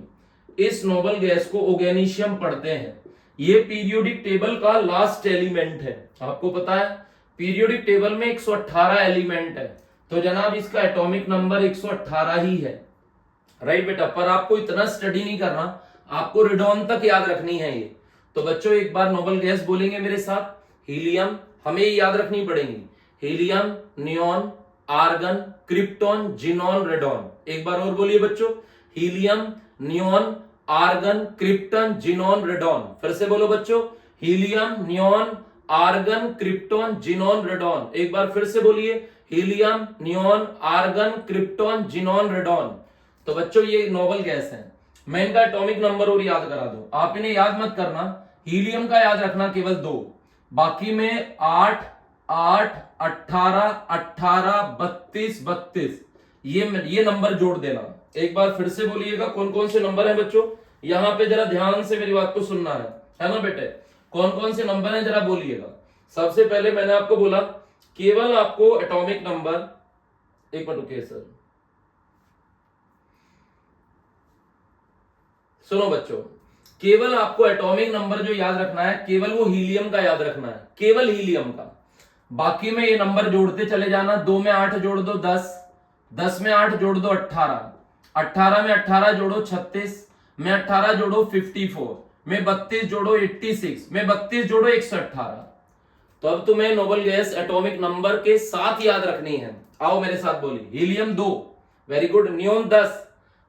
इस नोबल गैस को ओगेनिशियम पढ़ते हैं। ये पीरियोडिक टेबल का लास्ट एलिमेंट है, आपको पता है पीरियोडिक टेबल में 118 एलिमेंट है, तो जनाब इसका एटॉमिक नंबर 118 ही है। राइट बेटा, पर आपको इतना स्टडी नहीं करना, आपको रेडॉन तक याद रखनी है ये। तो बच्चों एक बार नोबल गैस बोलेंगे मेरे साथ, हीलियम, हमें ये याद रखनी पड़ेगी, helium, neon, argon, krypton, xenon, radon. एक बार और बोलिए बच्चों, helium, neon, argon, krypton, xenon, radon. फिर से बोलो बच्चों, helium, neon, argon, krypton, xenon, radon. एक बार फिर से बोलिए, helium, neon, argon, krypton, xenon, radon. तो बच्चों ये नोबल गैस है, मैं इनका एटॉमिक नंबर और याद करा दूं, आप इन्हें याद मत करना, हीलियम का याद रखना केवल 2, बाकी में 8, 8, 18, 18, 32, 32 ये नंबर जोड़ देना। एक बार फिर से बोलिएगा कौन कौन से नंबर हैं बच्चों, यहां पे जरा ध्यान से मेरी बात को सुनना है ना बेटे, कौन कौन से नंबर हैं जरा बोलिएगा। सबसे पहले मैंने आपको बोला केवल आपको एटॉमिक नंबर, एक मिनट रुकिए सर, सुनो बच्चों, केवल आपको एटॉमिक नंबर जो याद रखना है केवल वो हीलियम का याद रखना है, केवल हीलियम का, बाकी में ये नंबर जोड़ते चले जाना। 2 में 8 जोड़ दो 10, 10 में 8 जोड़ दो 18, 18 में 18 जोड़ो 36, में 18 जोड़ो 54, में 32 जोड़ो 86, में 32 जोड़ो 118। तो अब तुम्हें नोबल गैस एटॉमिक नंबर के साथ याद रखनी है, आओ मेरे साथ बोलिए, helium 2, very good, neon 10,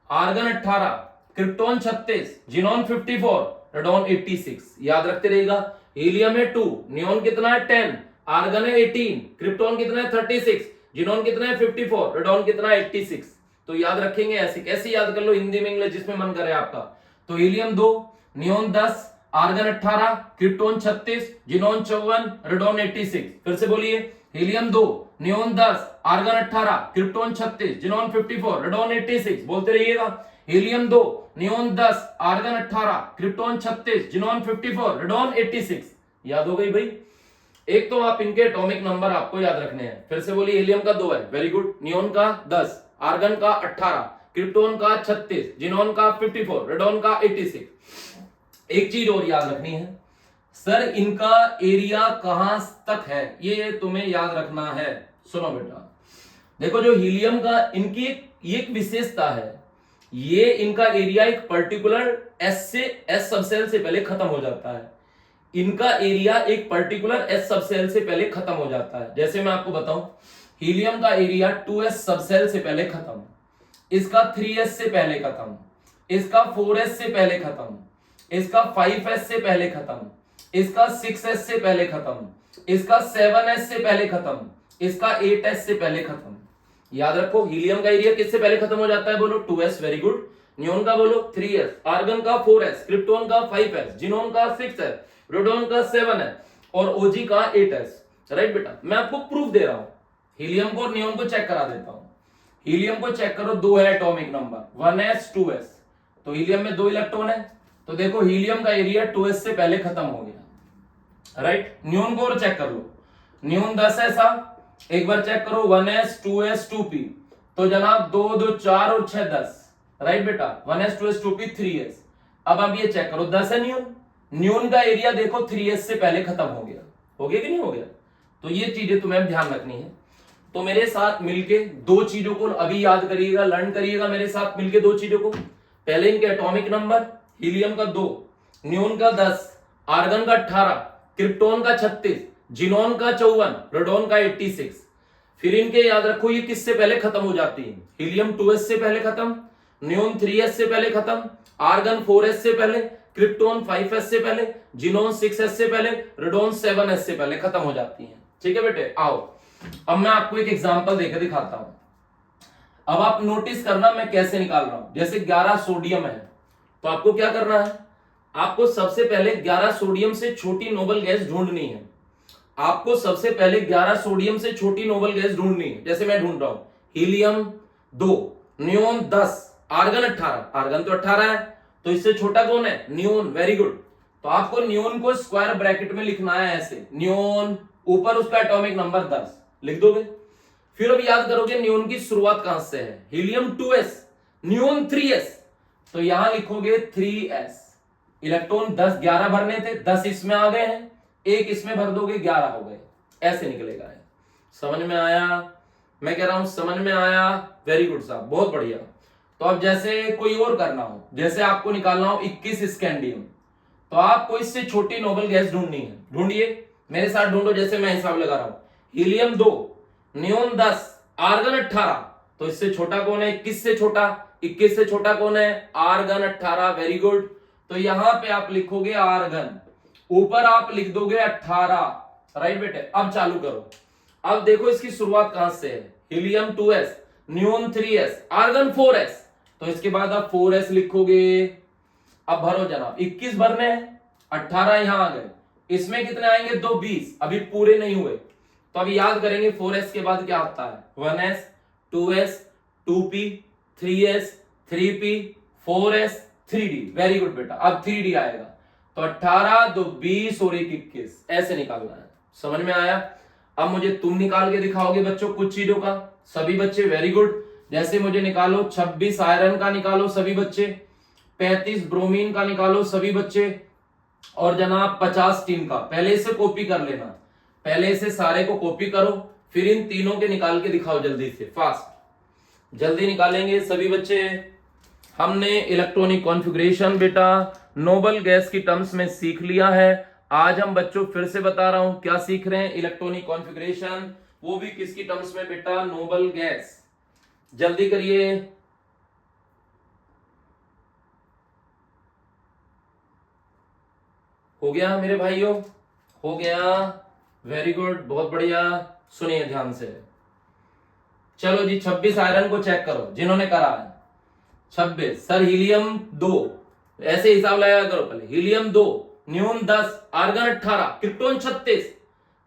argon 18, krypton 36, xenon 54, radon 86। याद रखते रहेगा, हीलियम है 2, नियॉन कितना है 10, आर्गन है 18, क्रिप्टॉन कितना है 36, जिनॉन कितना है 54, रेडॉन कितना है 86। तो याद रखेंगे ऐसे, कैसे याद कर लो, हिंदी में इंग्लिश जिसमें मन करे आपका। तो helium 2, neon 10, argon 18, krypton 36, xenon 54, radon 86। फिर से बोलिए, helium 2, neon 10, argon 18, krypton 36, xenon 54, radon 86। बोलते रहिएगा, helium 2, neon 10, argon 18, krypton 36, xenon 54, radon 86। याद हो गई भाई। एक तो आप इनके एटॉमिक नंबर आपको याद रखने हैं। फिर से बोलिए, हीलियम का 2 है, वेरी गुड, नियॉन का 10, आर्गन का 18, क्रिप्टॉन का 36, जिनॉन का 54, रेडॉन का 86। एक चीज और याद रखनी है सर, इनका एरिया कहां तक है ये तुम्हें याद रखना है। सुनो बेटा, देखो जो हीलियम का इनकी एक विशेषता है, ये इनका एरिया एक पर्टिकुलर एस सबसेल से पहले खत्म हो जाता है। इनका एरिया एक पर्टिकुलर एस सबसेल से पहले खत्म हो जाता है। जैसे मैं आपको बताऊं, हीलियम का एरिया 2s सबसेल से पहले खत्म, इसका 3s से पहले खत्म, इसका 4s से पहले खत्म, इसका 5s से पहले खत्म, इसका 6s से पहले खत्म, इसका 7s से पहले खत्म, इसका 8s से पहले खत्म। याद रखो, हीलियम का एरिया किससे पहले खत्म हो जाता है, बोलो 2s, वेरी गुड, नियॉन का बोलो 3s, आर्गन का 4s, क्रिप्टॉन का 5s, जिनॉन का 6s, रेडॉन का 7 है और ओजी का 8s। राइट बेटा, मैं आपको प्रूफ दे रहा हूं, हीलियम को और नियॉन को चेक करा देता हूं। हीलियम को चेक करो, 2 है एटॉमिक नंबर, 1s 2s, तो हीलियम में 2 इलेक्ट्रॉन है, तो देखो हीलियम का एरिया 2s से पहले खत्म हो गया। राइट, नियॉन को और चेक कर लो, नियोन 10 है साहब, एक बार चेक करो 1s 2s 2p, तो जनाब 2 2 4 और 6 10, राइट बेटा 1s 2s 2p 3s। अब आप ये चेक करो 10 है नियोन, नियोन का एरिया देखो 3s से पहले खत्म हो गया कि नहीं हो गया? तो ये चीजें तुम्हें ध्यान रखनी है। तो मेरे साथ मिलके दो चीजों को अभी याद करिएगा, लर्न करिएगा मेरे साथ मिलके दो चीजों को। पहले इनके एटॉमिक नंबर, हीलियम का 2, नियोन का 10, आर्गन का 18, क्रिप्टोन का 36, जिनोन का 54, रेडोन का 86। फिर इनके याद रखो ये किससे पहले खत्म हो जाती है? हीलियम 2s से पहले खत्म, नियोन 3s से पहले खत्म, आर्गन 4s से पहले, क्रिप्टोन 5s से पहले, जिनोन 6s से पहले, रेडोन 7s से पहले खत्म हो जाती है। ठीक है बेटे, आओ अब मैं आपको एक एग्जांपल देकर दिखाता हूं। अब आप नोटिस करना मैं कैसे निकाल रहा हूं। जैसे 11 सोडियम है, तो आपको क्या करना है? आपको सबसे पहले 11 सोडियम से छोटी नोबल गैस ढूंढनी है। आपको सबसे पहले 11 सोडियम से छोटी नोबल गैस ढूंढनी है। जैसे मैं ढूंढ रहा हूं हीलियम 2, नियोन 10, आर्गन 18, आर्गन तो 18 है, तो इससे छोटा कौन है? नियोन। Very good. तो आपको नियोन को स्क्वायर ब्रैकेट में लिखना है ऐसे, नियोन ऊपर उसका एटॉमिक नंबर 10 लिख दोगे। फिर अब याद करोगे नियोन की शुरुआत कहां से है? हीलियम 2s, नियोन 3s, तो यहां लिखोगे 3s। इलेक्ट्रॉन 10 11 भरने थे, 10 इसमें आ गए हैं, एक इसमें भर दोगे 11 हो गए, ऐसे निकलेगा। समझ में आया? मैं कह रहा हूं समझ में आया? वेरी गुड साहब, बहुत बढ़िया। तो अब जैसे कोई और करना हो, जैसे आपको निकालना हो 21 स्कैंडियम, तो आपको इससे छोटी नोबल गैस ढूंढनी है। ढूंढिए, मेरे साथ ढूंढो, जैसे मैं हिसाब लगा रहा हूं। हीलियम 2, नियोन 10, आर्गन 18, तो इससे छोटा कौन है? 21 से छोटा। 21 से छोटा कौन है? आर्गन 18। Very good. तो यहां पे आप लिखोगे आर्गन, ऊपर आप लिख दोगे 18, राइट बेटे। अब चालू करो। अब देखो इसकी शुरुआत कहां से है? Helium 2s, neon 3s, argon 4s, तो इसके बाद आप 4s लिखोगे। अब भरो जनाब, 21 भरने हैं, 18 यहां आ गए, इसमें कितने आएंगे? 2 20, अभी पूरे नहीं हुए। तो अभी याद करेंगे 4s के बाद क्या आता है? 1s 2s 2p 3s 3p 4s 3d। Very good बेटा, अब 3d आएगा। तो 18 2 20 और 1 21, ऐसे निकालना है। समझ में आया? अब मुझे तुम निकाल के दिखाओगे बच्चों कुछ चीजों का, सभी बच्चे। Very good. जैसे मुझे निकालो 26 आयरन का निकालो सभी बच्चे, 35 ब्रोमीन का निकालो सभी बच्चे, और जनाब 50 टीन का। पहले से कॉपी कर लेना, पहले से सारे को कॉपी करो, फिर इन तीनों के निकाल के दिखाओ जल्दी से, फास्ट। जल्दी निकालेंगे सभी बच्चे। हमने इलेक्ट्रॉनिक कॉन्फ़िगरेशन बेटा नोबल गैस की टर्म्स में सीख लिया है। आज हम बच्चों फिर से बता रहा हूं क्या सीख रहे हैं? इलेक्ट्रॉनिक कॉन्फ़िगरेशन, वो भी किसकी टर्म्स में बेटा? Noble gas. जल्दी करिए। हो गया मेरे भाइयों? हो गया। वेरी गुड, बहुत बढ़िया। सुनिए ध्यान से। चलो जी, 26 आयरन को चेक करो जिन्होंने करा है। 26 सर, हीलियम 2, ऐसे हिसाब लगाया करो पहले। हीलियम 2, नियोन 10, आर्गन 18, क्रिप्टोन 36,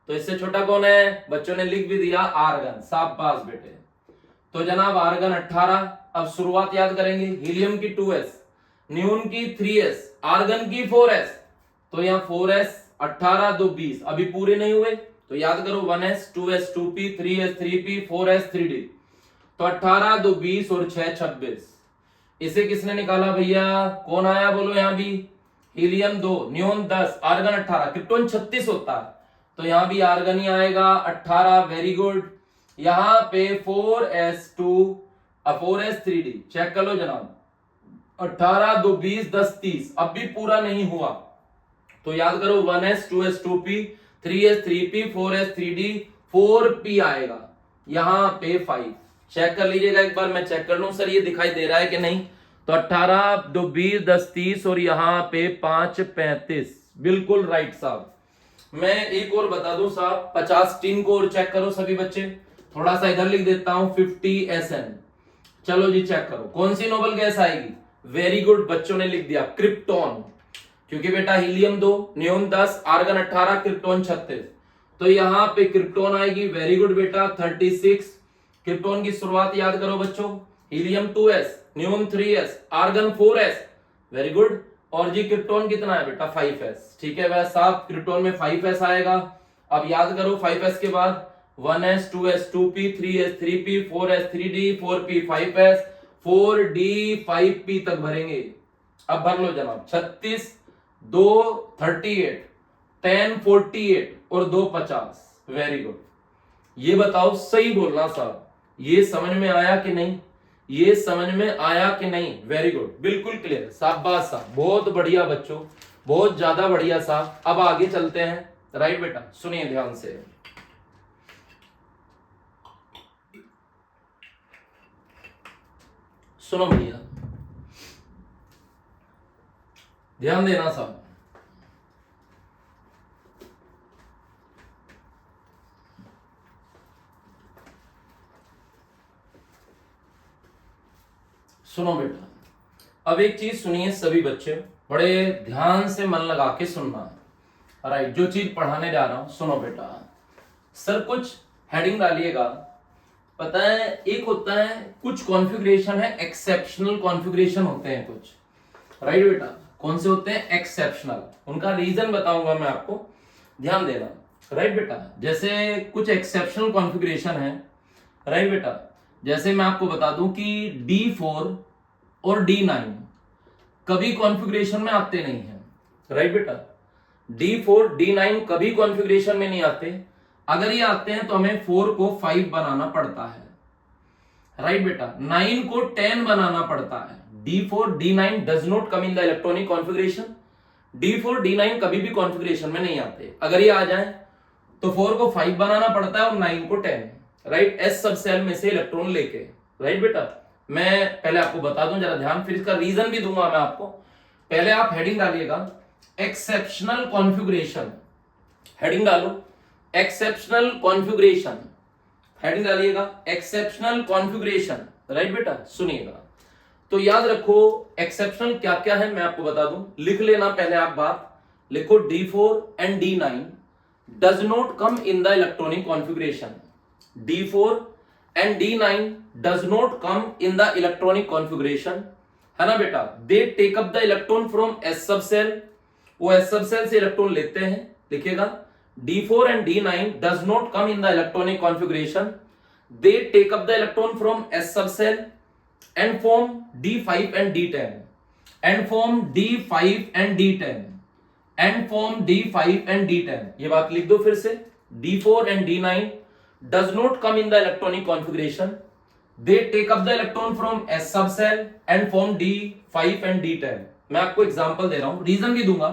तो इससे छोटा कौन है? बच्चों ने लिख भी दिया आर्गन। शाबाश बेटे। तो जनाब आर्गन 18। अब शुरुआत याद करेंगे, हीलियम की 2s, नियोन की 3s, आर्गन की 4s, तो यहां 4s 18 2 20, अभी पूरे नहीं हुए, तो याद करो 1s 2s 2p 3s 3p 4s 3d, तो 18 2 20 और 6 26। इसे किसने निकाला भैया? कौन आया बोलो? यहां भी हीलियम 2, नियोन 10, आर्गन 18, क्रिप्टोन 36 होता है, तो यहां भी आर्गन ही आएगा 18। Very good. यहां पे 4s2 4s3d चेक कर लो जनाब, 18 2 20 10 30, अब भी पूरा नहीं हुआ, तो याद करो 1s 2s 2p 3s 3p 4s 3d 4p आएगा, यहां पे 5। चेक कर लीजिएगा एक बार, मैं चेक कर लूं सर ये दिखाई दे रहा है कि नहीं। तो 18 2 20 10 30 और यहां पे 5 35, बिल्कुल राइट साहब। मैं एक और बता दूं साहब, 50 टीन को और चेक करो सभी बच्चे, थोड़ा सा इधर लिख देता हूं 50 SN। चलो जी चेक करो कौन सी नोबल गैस आएगी? वेरी गुड, बच्चों ने लिख दिया क्रिप्टॉन, क्योंकि बेटा हीलियम 2, नियोन 10, आर्गन 18, क्रिप्टॉन 36, तो यहां पे क्रिप्टॉन आएगी। वेरी गुड बेटा 36। क्रिप्टॉन की शुरुआत याद करो बच्चों, helium 2s, neon 3s, argon 4s, very good, और जी क्रिप्टॉन कितना है बेटा? 5s। ठीक है वह साहब, क्रिप्टॉन में 5s आएगा। अब याद करो 5s के बाद 1s 2s 2p 3s 3p 4s 3d 4p 5s 4d 5p तक भरेंगे। अब भर लो जनाब। 36 2 38 10 48 और 2 50। Very good. ये बताओ सही बोलना साहब, ये समझ में आया कि नहीं? ये समझ में आया कि नहीं? वेरी गुड, बिल्कुल क्लियर, शाबाश साहब, बहुत बढ़िया बच्चों, बहुत ज्यादा बढ़िया साहब। अब आगे चलते हैं। राइट बेटा, सुनिए ध्यान से, सुनो भैया, ध्यान देना साहब। सुनो बेटा, अब एक चीज सुनिए सभी बच्चे, बड़े ध्यान से मन लगा के सुनना। राइट, जो चीज पढ़ाने जा रहा हूं सुनो बेटा। सर कुछ हेडिंग डालिएगा। पता है एक होता है कुछ कॉन्फ़िगरेशन है एक्सेप्शनल कॉन्फ़िगरेशन होते हैं कुछ। राइट बेटा, कौन से होते हैं? एक्सेप्शनल। उनका रीजन बताऊंगा मैं आपको, ध्यान देना। राइट बेटा, जैसे कुछ एक्सेप्शनल कॉन्फ़िगरेशन है। राइट बेटा, जैसे मैं आपको बता दूं कि D4 और D9 कभी कॉन्फ़िगरेशन में आते नहीं हैं। राइट बेटा, D4 D9 कभी कॉन्फ़िगरेशन में नहीं आते। अगर ये आते हैं तो हमें 4 को 5 बनाना पड़ता है। राइट बेटा, 9 को 10 बनाना पड़ता है। D4 D9 does not come in the electronic configuration. D4 D9 कभी भी कॉन्फ़िगरेशन में नहीं आते। अगर ये आ जाए तो 4 को 5 बनाना पड़ता है और 9 को 10। राइट, एस सब सेल में से इलेक्ट्रॉन लेके। राइट बेटा, मैं पहले आपको बता दूं जरा ध्यान, फिर इसका रीजन भी दूंगा मैं आपको। पहले आप हेडिंग डालिएगा एक्सेप्शनल कॉन्फ़िगरेशन। हेडिंग डालो एक्सेप्शनल कॉन्फ़िगरेशन। हेडिंग डालिएगा एक्सेप्शनल कॉन्फ़िगरेशन। राइट बेटा, सुनिएगा। तो याद रखो एक्सेप्शनल क्या क्या है मैं आपको बता दूं, लिख लेना पहले आप बात। लिखो D4 and D9 does not come in the electronic configuration. D4 and D9 does not come in the electronic configuration, है ना बेटा। They take up the electron from S sub cell, वो S sub cell से electron लेते हैं। लिखिएगा D4 and D9 does not come in the electronic configuration, they take up the electron from S sub cell and form D5 and D10 and form D5 and D10 and form D5 and D10। ये बात लिख दो फिर से। D4 and D9 does not come in the electronic configuration, they take up the electron from S sub cell and form D5 and D10। मैं आपको example दे रहा हूं, रीजन भी दूंगा।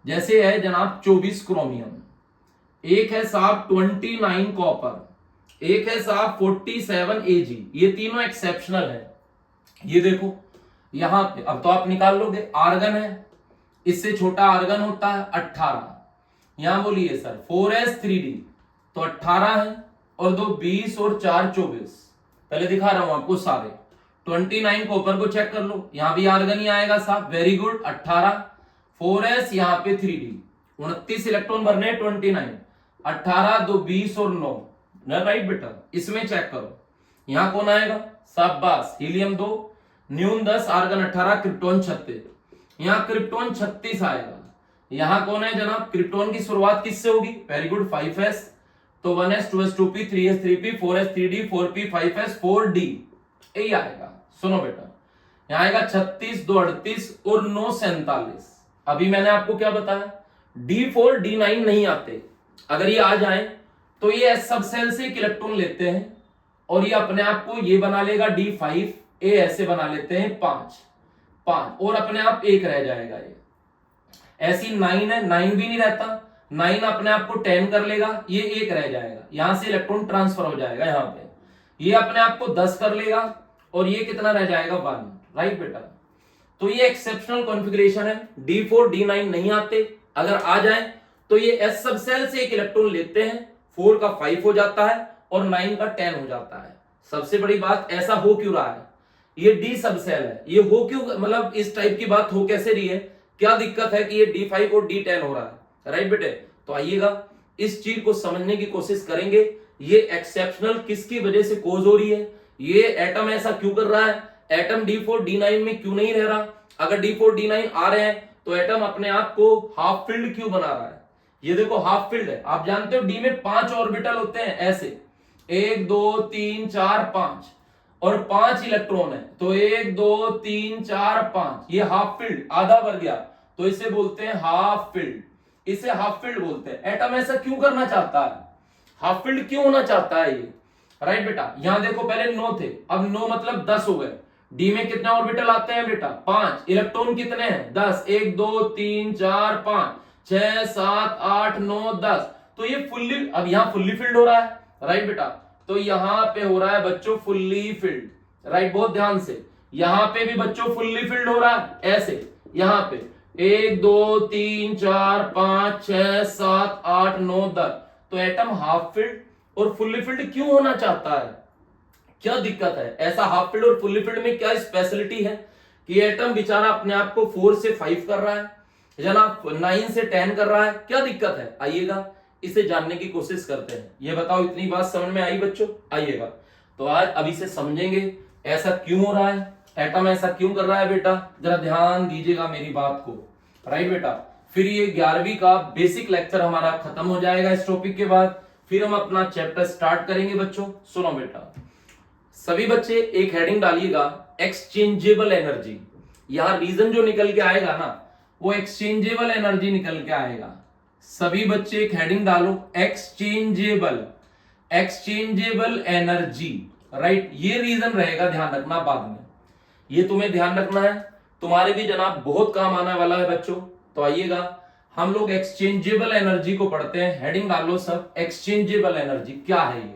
जैसे है जनाब 24 क्रोमियम, एक है साहब 29 कॉपर, एक है साहब 47 Ag। ये तीनों एक्सेप्शनल है। ये देखो यहां पे, अब तो आप निकाल लोगे। आर्गन है, इससे छोटा आर्गन होता है 18। यहां बोलिए सर 4s3d तो 18 है और 2 20 और 4 24। पहले दिखा रहा हूं आपको सारे। 29 कॉपर को चेक कर लो, यहां भी आर्गन ही आएगा साहब। वेरी गुड, 18 4s यहां पे 3d 29 इलेक्ट्रॉन भरने 29 18 2 20 और 9। राइट बेटा, इसमें चेक करो यहां कौन आएगा? शाबाश, हीलियम 2 न्यून 10 आर्गन 18 क्रिप्टॉन 36। यहां क्रिप्टॉन 36 आएगा। यहां कौन है जनाब? क्रिप्टॉन की शुरुआत किससे होगी? वेरी गुड, 5s तो 1s 2s 2p 3s 3p 4s 3d 4p 5s 4d यही आएगा। सुनो बेटा, यहां आएगा 36 2 38 और 9 47। अभी मैंने आपको क्या बताया? D4 D9 नहीं आते। अगर ये आ जाए तो ये S सब सेल से एक इलेक्ट्रॉन लेते हैं और ये अपने आप को ये बना लेगा D5, ए ऐसे बना लेते हैं 5 और अपने आप एक रह जाएगा। ये ऐसी 9 है, 9 भी नहीं रहता, 9 अपने आप को 10 कर लेगा, ये एक रह जाएगा। यहां से इलेक्ट्रॉन ट्रांसफर हो जाएगा यहां पे, ये अपने आप को 10 कर लेगा और ये कितना रह जाएगा 1। राइट बेटा, तो ये एक्सेप्शनल कॉन्फ़िगरेशन है। D4 D9 नहीं आते, अगर आ जाए तो ये S सब सेल से एक इलेक्ट्रॉन लेते हैं, 4 का 5 हो जाता है और 9 का 10 हो जाता है। सबसे बड़ी बात, ऐसा हो क्यों रहा है? ये D सब सेल है, ये हो क्यों, मतलब इस टाइप की बात हो कैसे रही है? क्या दिक्कत है कि ये D5 और D10 हो रहा है? राइट बेटे, तो आइएगा इस चीज को समझने की कोशिश करेंगे। ये एक्सेप्शनल किसकी वजह से कोज हो रही है? ये एटम ऐसा क्यों कर रहा है? एटम D4 D9 में क्यों नहीं रह रहा? अगर D4 D9 आ रहे हैं तो एटम अपने आप को हाफ फिल्ड क्यों बना रहा है? ये देखो हाफ फील्ड है, आप जानते हो डी में 5 ऑर्बिटल होते हैं ऐसे, 1 2 3 4 5, और 5 इलेक्ट्रॉन है, तो 1 2 3 4 5, ये हाफ फील्ड, आधा भर गया, तो इसे बोलते हैं हाफ फील्ड, इसे हाफ फील्ड बोलते हैं। एटम ऐसा क्यों करना चाहता है, हाफ फील्ड क्यों होना चाहता है ये, राइट बेटा। यहां देखो पहले 9 थे, अब 9 मतलब 10 हो गए। डी में कितने ऑर्बिटल आते हैं बेटा, 5, इलेक्ट्रॉन कितने हैं 10, 1 2 3 4 5 6 7 8 9 10, तो ये फुल्ली, अब यहां फुल्ली फिल्ड हो रहा है, राइट बेटा, तो यहां पे हो रहा है बच्चों फुल्ली फिल्ड, राइट, बहुत ध्यान से, यहां पे भी बच्चों फुल्ली फिल्ड हो रहा है ऐसे, यहां पे 1 2 3 4 5 6 7 8 9 10, तो एटम हाफ फील्ड और फुल्ली फील्ड क्यों होना चाहता है, क्या दिक्कत है, ऐसा हाफ फील्ड और फुल्ली फील्ड में क्या स्पेशलिटी है कि एटम बेचारा अपने आप को 4 से 5 कर रहा है, जनाब 9 से 10 कर रहा है, क्या दिक्कत है, आइएगा इसे जानने की कोशिश करते हैं। ये बताओ इतनी बात समझ में आई बच्चों, आइएगा तो आज अभी से समझेंगे ऐसा क्यों हो रहा है, एटम ऐसा क्यों कर रहा है बेटा, जरा ध्यान दीजिएगा मेरी बात को, राइट बेटा। फिर ये 11वीं का बेसिक लेक्चर हमारा खत्म हो जाएगा इस टॉपिक के बाद, फिर हम अपना चैप्टर स्टार्ट करेंगे बच्चों। सुनो बेटा सभी बच्चे, एक हेडिंग डालिएगा एक्सचेंजेबल एनर्जी, यहां रीजन जो निकल के आएगा ना वो एक्सचेंजेबल एनर्जी निकल के आएगा। सभी बच्चे एक हेडिंग डालो एक्सचेंजेबल, एक्सचेंजेबल एनर्जी, राइट, ये रीजन रहेगा, ध्यान रखना बाद में, ये तुम्हें ध्यान रखना है, तुम्हारे भी जनाब बहुत काम आने वाला है बच्चों। तो आइएगा हम लोग एक्सचेंजेबल एनर्जी को पढ़ते हैं, हेडिंग डालो सब एक्सचेंजेबल एनर्जी क्या है ये,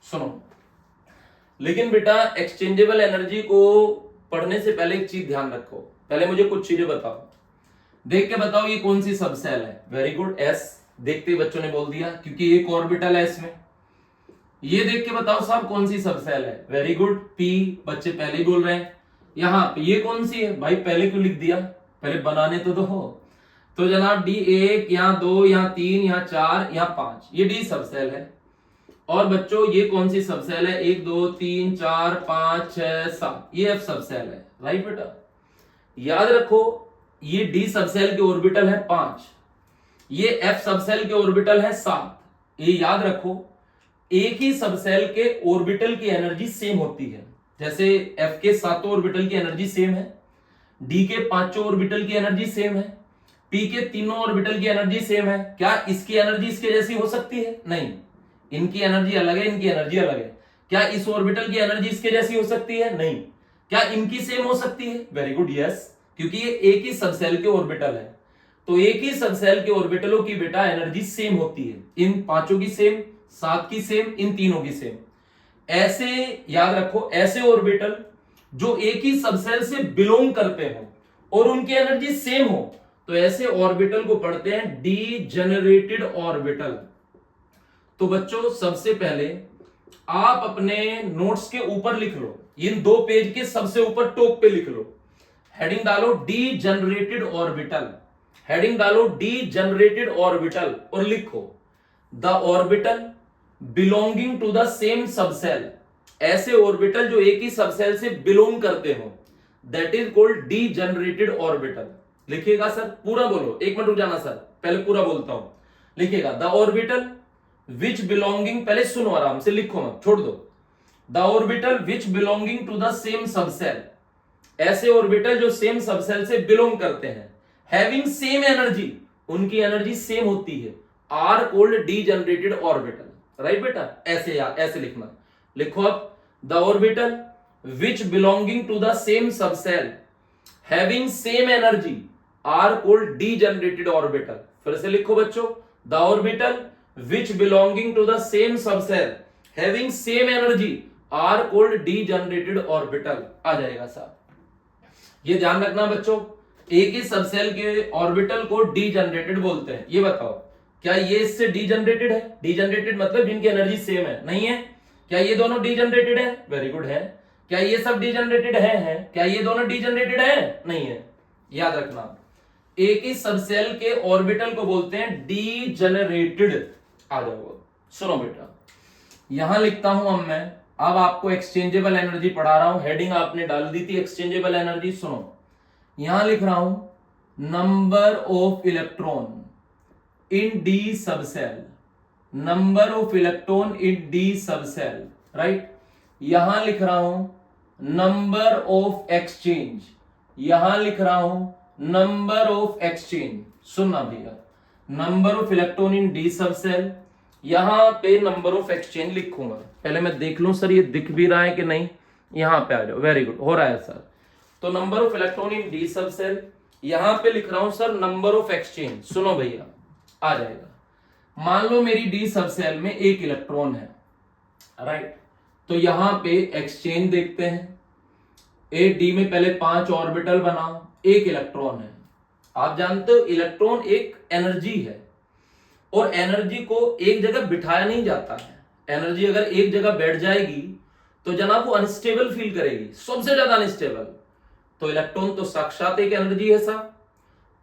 सुनो। लेकिन बेटा एक्सचेंजेबल एनर्जी को पढ़ने से पहले एक चीज ध्यान रखो, पहले मुझे कुछ चीजें बताओ, देख के बताओ ये कौन सी सब सेल है, वेरी गुड, एस, देखते ही बच्चों ने बोल दिया क्योंकि एक ऑर्बिटल है इसमें। ये देख के बताओ साहब कौन सी सब सेल है, वेरी गुड, पी, बच्चे पहले ही बोल रहे हैं। यहाँ पे ये कौन सी है भाई, पहले क्यों लिख दिया, पहले बनाने तो दो। तो जनाब डी 1, यहाँ 2, यहाँ 3, यहाँ 4, यहाँ 5, ये डी सब सेल है। और बच्चों ये कौन सी सब सेल है, 1 2 3 4 5 6 7, ये एफ सब सेल है, राइट बेटा। याद रखो ये डी सब सेल के ऑर्बिटल है 5, ये एफ सब सेल के ऑर्बिटल है 7, ये याद रखो। एक ही सब सेल के ऑर्बिटल की एनर्जी सेम होती है, जैसे एफ के 7 ऑर्बिटल की एनर्जी सेम है, डी के 5 ऑर्बिटल की एनर्जी सेम है, पी के 3 ऑर्बिटल की एनर्जी सेम है। क्या इसकी एनर्जी इसके जैसी हो सकती है, नहीं, इनकी एनर्जी अलग है, इनकी एनर्जी अलग है। क्या इस ऑर्बिटल की एनर्जी इसके जैसी हो सकती है, नहीं। क्या इनकी सेम हो सकती है, वेरी गुड, यस, क्योंकि ये एक ही सब सेल के ऑर्बिटल है, तो एक ही सब सेल के ऑर्बिटलों की बेटा एनर्जी सेम होती है, इन 5 की सेम, 7 की सेम, इन तीनों की सेम। ऐसे याद रखो, ऐसे ऑर्बिटल जो एक ही सब सेल से बिलोंग करते हो और उनकी एनर्जी सेम हो, तो ऐसे ऑर्बिटल को पढ़ते हैं डीजेनरेटेड ऑर्बिटल। तो बच्चों सबसे पहले आप अपने नोट्स के ऊपर लिख लो, इन 2 पेज के सबसे ऊपर टॉप पे लिख लो, हेडिंग डालो डीजेनरेटेड ऑर्बिटल, हेडिंग डालो डीजेनरेटेड ऑर्बिटल और लिखो the orbital belonging to the same subshell, ऐसे ऑर्बिटल जो एक ही सबसेल से बिलोंग करते हो, that is called degenerated orbital. लिखिएगा सर, पूरा बोलो, 1 मिनट रुक जाना सर, पहले पूरा बोलता हूं, लिखिएगा द ऑर्बिटल विच बिलोंगिंग, पहले सुनो आराम से, लिखो मत, छोड़ दो, the orbital which belonging to the same subshell, ऐसे ऑर्बिटल जो सेम सबसेल से बिलोंग करते हैं, हैविंग सेम एनर्जी, उनकी एनर्जी सेम होती है, are called degenerated orbital, right बेटा, ऐसे ऐसे लिखना, लिखो अब the orbital which belonging to the same subshell having same energy are called degenerated orbital. फिर से लिखो बच्चों, the orbital which belonging to the same subshell having same energy are called degenerated orbital, आ जाएगा साहब। ये ध्यान रखना बच्चों, एक ही सबसेल के ऑर्बिटल को डीजेनरेटेड बोलते हैं। ये बताओ क्या ये इससे डीजेनरेटेड है, डीजेनरेटेड मतलब जिनकी एनर्जी सेम है, नहीं है। क्या ये दोनों डीजेनरेटेड है, वेरी गुड है। क्या ये सब डीजेनरेटेड है? क्या ये दोनों डीजेनरेटेड है, नहीं है। याद रखना, एक ही सबसेल के ऑर्बिटल को बोलते हैं डीजेनरेटेड। आ जाओ, सुनो बेटा, यहां लिखता हूं अब आपको एक्सचेंजेबल एनर्जी पढ़ा रहा हूं, हेडिंग आपने डाल दी थी एक्सचेंजेबल एनर्जी। सुनो, यहां लिख रहा हूं number of electron in the subshell, number of electron in the subshell, right. यहां लिख रहा हूं नंबर ऑफ एक्सचेंज, यहां लिख रहा हूं नंबर ऑफ एक्सचेंज। सुनना भैया, number of electron in the सब सेल, यहां पे नंबर ऑफ एक्सचेंज लिखूंगा। पहले मैं देख लूं सर ये दिख भी रहा है कि नहीं, यहां पे आ जाओ, वेरी गुड, हो रहा है सर। तो number of electron in the सब सेल, यहां पे लिख रहा हूं सर नंबर ऑफ एक्सचेंज। सुनो भैया, आ जाएगा। मान लो मेरी डी सब सेल में एक इलेक्ट्रॉन है, राइट। तो यहां पे एक्सचेंज देखते हैं। ए डी में पहले 5 ऑर्बिटल बनाओ, एक इलेक्ट्रॉन है। आप जानते हो इलेक्ट्रॉन एक एनर्जी है, और एनर्जी को एक जगह बिठाया नहीं जाता है। एनर्जी अगर एक जगह बैठ जाएगी तो जनाब वो अनस्टेबल फील करेगी, सबसे ज्यादा अनस्टेबल। तो इलेक्ट्रॉन तो साक्षात एक एनर्जी है साहब,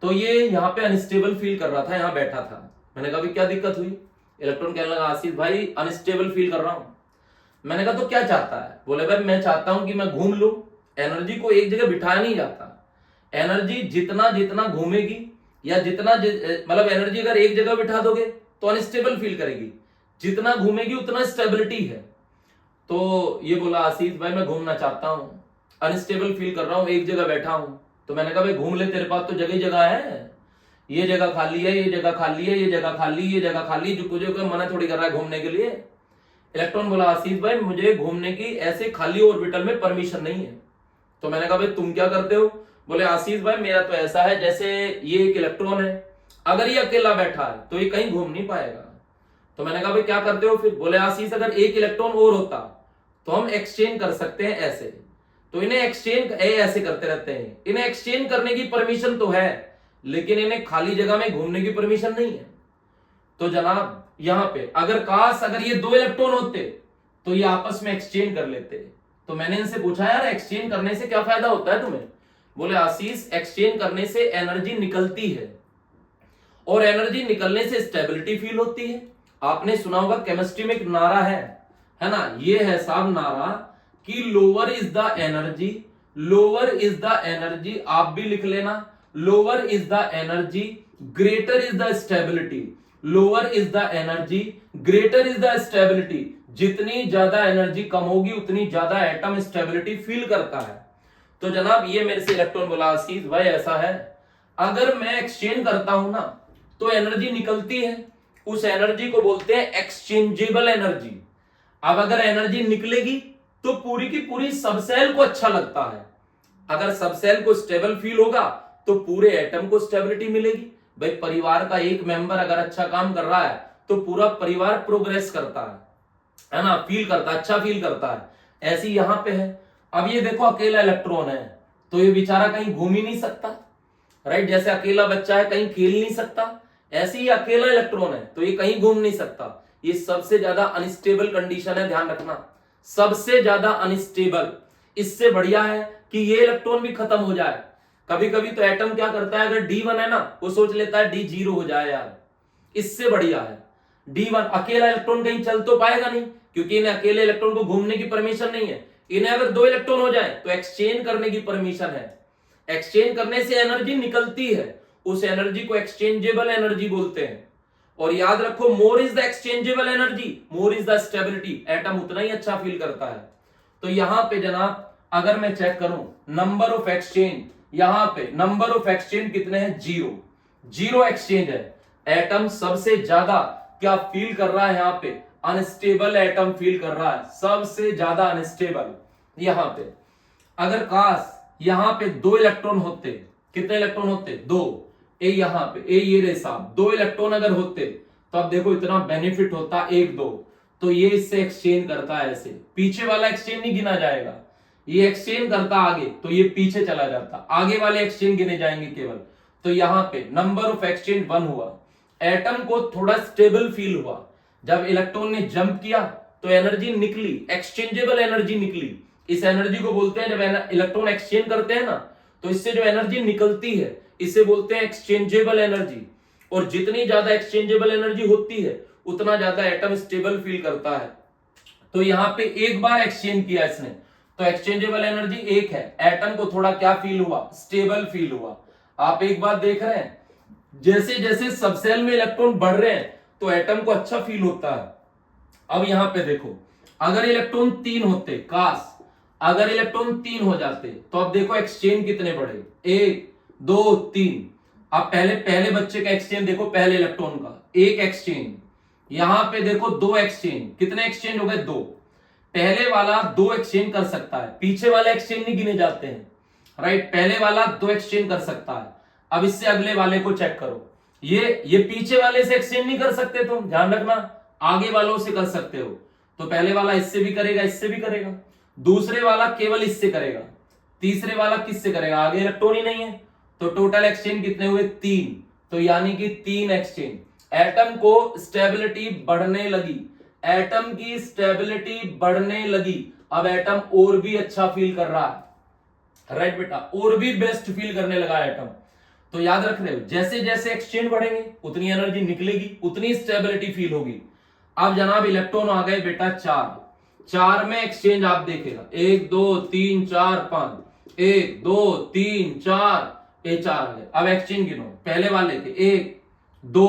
तो ये यहां पे अनस्टेबल फील कर रहा था, यहां बैठा था। मैंने कहा क्या दिक्कत हुई? इलेक्ट्रॉन कहने लगा आशीष भाई अनस्टेबल फील कर रहा हूं। मैंने कहा तो क्या चाहता है? बोले भाई मैं चाहता हूं कि मैं घूम लूं। एनर्जी को एक जगह बिठाया नहीं जाता। एनर्जी जितना जितना घूमेगी, या जितना मतलब एनर्जी अगर एक जगह बिठा दोगे तो अनस्टेबल फील करेगी, जितना घूमेगी उतना स्टेबिलिटी है। तो ये बोला आशीष भाई मैं घूमना चाहता हूं, अनस्टेबल फील कर रहा हूं, एक जगह बैठा हूं। तो मैंने कहा भाई घूम ले, तेरे पास तो जगह ही जगह है, ये जगह खाली है, ये जगह खाली है, ये जगह खाली, ये जगह खाली, जो कुछ मना थोड़ी कर रहा है घूमने के लिए। इलेक्ट्रॉन बोला आशीष भाई मुझे घूमने की ऐसे खाली ऑर्बिटल में परमिशन नहीं है। तो मैंने कहा भाई तुम क्या करते हो? बोले आशीष भाई मेरा तो ऐसा है जैसे ये एक इलेक्ट्रॉन है, अगर ये अकेला बैठा है तो ये कहीं घूम नहीं पाएगा। तो मैंने कहा भाई क्या करते हो फिर? बोले आशीष अगर एक इलेक्ट्रॉन और होता तो हम एक्सचेंज कर सकते हैं ऐसे। तो इन्हें एक्सचेंज ऐसे करते रहते हैं, इन्हें एक्सचेंज करने की परमिशन तो है, लेकिन इन्हें खाली जगह में घूमने की परमिशन नहीं है। तो जनाब यहां पे अगर ये 2 इलेक्ट्रॉन होते तो ये आपस में एक्सचेंज कर लेते। तो मैंने इनसे पूछा यार एक्सचेंज करने से क्या फायदा होता है तुम्हें? बोले आशीष एक्सचेंज करने से एनर्जी निकलती है, और एनर्जी निकलने से स्टेबिलिटी फील होती है। आपने सुना होगा केमिस्ट्री में एक नारा है ना, ये है साहब नारा कि lower is the energy, lower is the energy, आप भी लिख लेना, lower is the energy greater is the stability, lower is the energy greater is the stability. जितनी ज्यादा एनर्जी कम होगी उतनी ज्यादा एटम स्टेबिलिटी फील करता है। तो जनाब ये मेरे से इलेक्ट्रॉन बोला आशीष भाई ऐसा है, अगर मैं एक्सचेंज करता हूं ना तो एनर्जी निकलती है, उस एनर्जी को बोलते हैं एक्सचेंजेबल एनर्जी। अब अगर एनर्जी निकलेगी तो पूरी की पूरी सबसेल को अच्छा लगता है। अगर सबसेल को स्टेबल फील होगा तो पूरे एटम को स्टेबिलिटी मिलेगी। भाई परिवार का एक मेंबर अगर अच्छा काम कर रहा है तो पूरा परिवार प्रोग्रेस करता है ना, फील करता है, अच्छा फील करता है। ऐसी यहां पे है। अब ये देखो अकेला इलेक्ट्रॉन है तो ये बेचारा कहीं घूम ही नहीं सकता, राइट। जैसे अकेला बच्चा है कहीं खेल नहीं सकता, ऐसे ही अकेला इलेक्ट्रॉन है तो ये कहीं घूम नहीं सकता। ये सबसे ज्यादा अनस्टेबल कंडीशन है, ध्यान रखना, सबसे ज्यादा अनस्टेबल। इससे बढ़िया है कि ये इलेक्ट्रॉन भी खत्म हो जाए। कभी कभी तो एटम क्या करता है, अगर D1 है ना वो सोच लेता है D0 हो जाए यार, इससे बढ़िया है D1। अकेला इलेक्ट्रॉन कहीं चल तो पाएगा नहीं, क्योंकि इन्हें अकेले इलेक्ट्रॉन को घूमने की परमिशन नहीं है। इन्हें अगर 2 इलेक्ट्रॉन हो जाए तो एक्सचेंज करने की परमिशन है। एक्सचेंज करने से एनर्जी निकलती है, उस एनर्जी को एक्सचेंजेबल एनर्जी बोलते हैं। और याद रखो more is the exchangeable energy more is the stability, atom उतना ही अच्छा फील करता है। तो यहां पे जनाब अगर मैं चेक करूं नंबर ऑफ एक्सचेंज, यहां पे नंबर ऑफ एक्सचेंज कितने हैं? 0 एक्सचेंज है। एटम सबसे ज्यादा क्या फील कर रहा है? यहां पे अनस्टेबल एटम फील कर रहा है, सबसे ज्यादा अनस्टेबल। यहां पे अगर काश यहां पे 2 इलेक्ट्रॉन होते, कितने इलेक्ट्रॉन होते? 2। ए यहां पे ये रे साहब 2 इलेक्ट्रॉन अगर होते तो अब देखो इतना बेनिफिट होता 1 2। तो ये इससे एक्सचेंज करता है ऐसे, पीछे वाला एक्सचेंज नहीं गिना जाएगा, ये एक्सचेंज करता आगे तो ये पीछे चला जाता, आगे वाले एक्सचेंज गिने जाएंगे केवल। तो यहां पे नंबर ऑफ एक्सचेंज 1 हुआ। एटम को थोड़ा स्टेबल फील हुआ, जब इलेक्ट्रॉन ने जंप किया तो एनर्जी निकली, एक्सचेंजेबल एनर्जी निकली। इस एनर्जी को बोलते हैं, जब इलेक्ट्रॉन एक्सचेंज करते हैं ना तो इससे जो एनर्जी निकलती है इसे बोलते हैं एक्सचेंजेबल एनर्जी। और जितनी ज्यादा एक्सचेंजेबल एनर्जी होती है उतना ज्यादा एटम स्टेबल फील करता है। तो यहां पे एक बार एक्सचेंज किया इसने तो एक्सचेंजेबल एनर्जी 1 है, एटम को थोड़ा क्या फील हुआ? स्टेबल फील हुआ। आप एक बात देख रहे हैं, जैसे जैसे सबसेल में इलेक्ट्रॉन बढ़ रहे हैं तो एटम को अच्छा फील होता है। अब यहां पे देखो, अगर इलेक्ट्रॉन 3 होते, काश अगर इलेक्ट्रॉन 3 हो जाते तो अब देखो एक्सचेंज कितने बढ़े, 1 2 3। अब पहले पहले बच्चे का एक्सचेंज देखो, पहले इलेक्ट्रॉन का एक एक्सचेंज, यहां पे देखो 2 एक्सचेंज, कितने एक्सचेंज हो गए 2। पहले वाला 2 एक्सचेंज कर सकता है, पीछे वाले एक्सचेंज नहीं गिने जाते हैं, राइट। पहले वाला 2 एक्सचेंज कर सकता है। अब इससे अगले वाले को चेक करो, ये पीछे वाले से एक्सचेंज नहीं कर सकते, तुम ध्यान रखना, आगे वालों से कर सकते हो। तो पहले वाला इससे भी करेगा, इससे भी करेगा, दूसरे वाला केवल इससे करेगा, तीसरे वाला किससे करेगा, आगे इलेक्ट्रॉन ही नहीं है। तो टोटल एक्सचेंज कितने हुए 3, तो यानी कि 3 एक्सचेंज। एटम को स्टेबिलिटी बढ़ने लगी, एटम की स्टेबिलिटी बढ़ने लगी। अब एटम और भी अच्छा फील कर रहा है, राइट बेटा, और भी बेस्ट फील करने लगा एटम। तो याद रख रहे हो, जैसे जैसे एक्सचेंज बढ़ेंगे उतनी एनर्जी निकलेगी, उतनी स्टेबिलिटी फील होगी। अब जनाब इलेक्ट्रॉन आ गए बेटा 4 में एक्सचेंज आप देखेगा 1 2 3 4 5, 1 2 3 4, ये 4 आ गए। अब एक्सचेंज गिनो, पहले वाले के 1 2,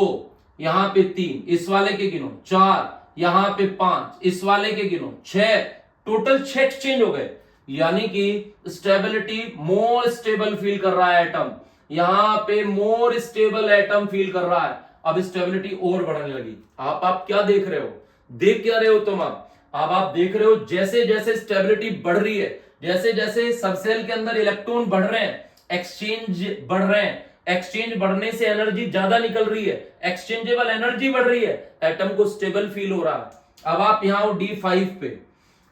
यहां पे 3, इस वाले के गिनो 4, यहां पे 5, इस वाले के गिनो 6, टोटल 6 एक्सचेंज हो गए। यानी कि स्टेबिलिटी, मोर स्टेबल फील कर रहा है एटम, यहां पे मोर स्टेबल एटम फील कर रहा है। अब स्टेबिलिटी और बढ़ने लगी। आप क्या देख रहे हो, देख क्या रहे हो तुम? अब आप देख रहे हो जैसे जैसे स्टेबिलिटी बढ़ रही है, जैसे जैसे सबसेल के अंदर इलेक्ट्रॉन बढ़ रहे हैं, एक्सचेंज बढ़ रहे हैं, एक्सचेंज बढ़ने से एनर्जी ज्यादा निकल रही है, एक्सचेंजेबल एनर्जी बढ़ रही है, एटम को स्टेबल फील हो रहा है। अब आप यहां हो D5 पे,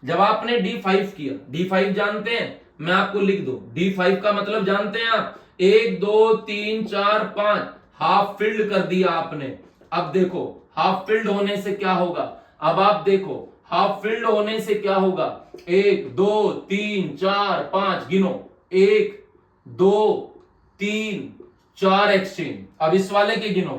जब आपने D5 किया, D5 जानते हैं, मैं आपको लिख दू, D5 का मतलब जानते हैं आप, 1 2 3 4 5, हाफ फिल्ड कर दिया आपने। अब देखो हाफ फिल्ड होने से क्या होगा, अब आप देखो हाफ फिल्ड होने से क्या होगा, 1 2 3 4 5 गिनो, 1 2 3 4 एक्सचेंज। अब इस वाले के गिनो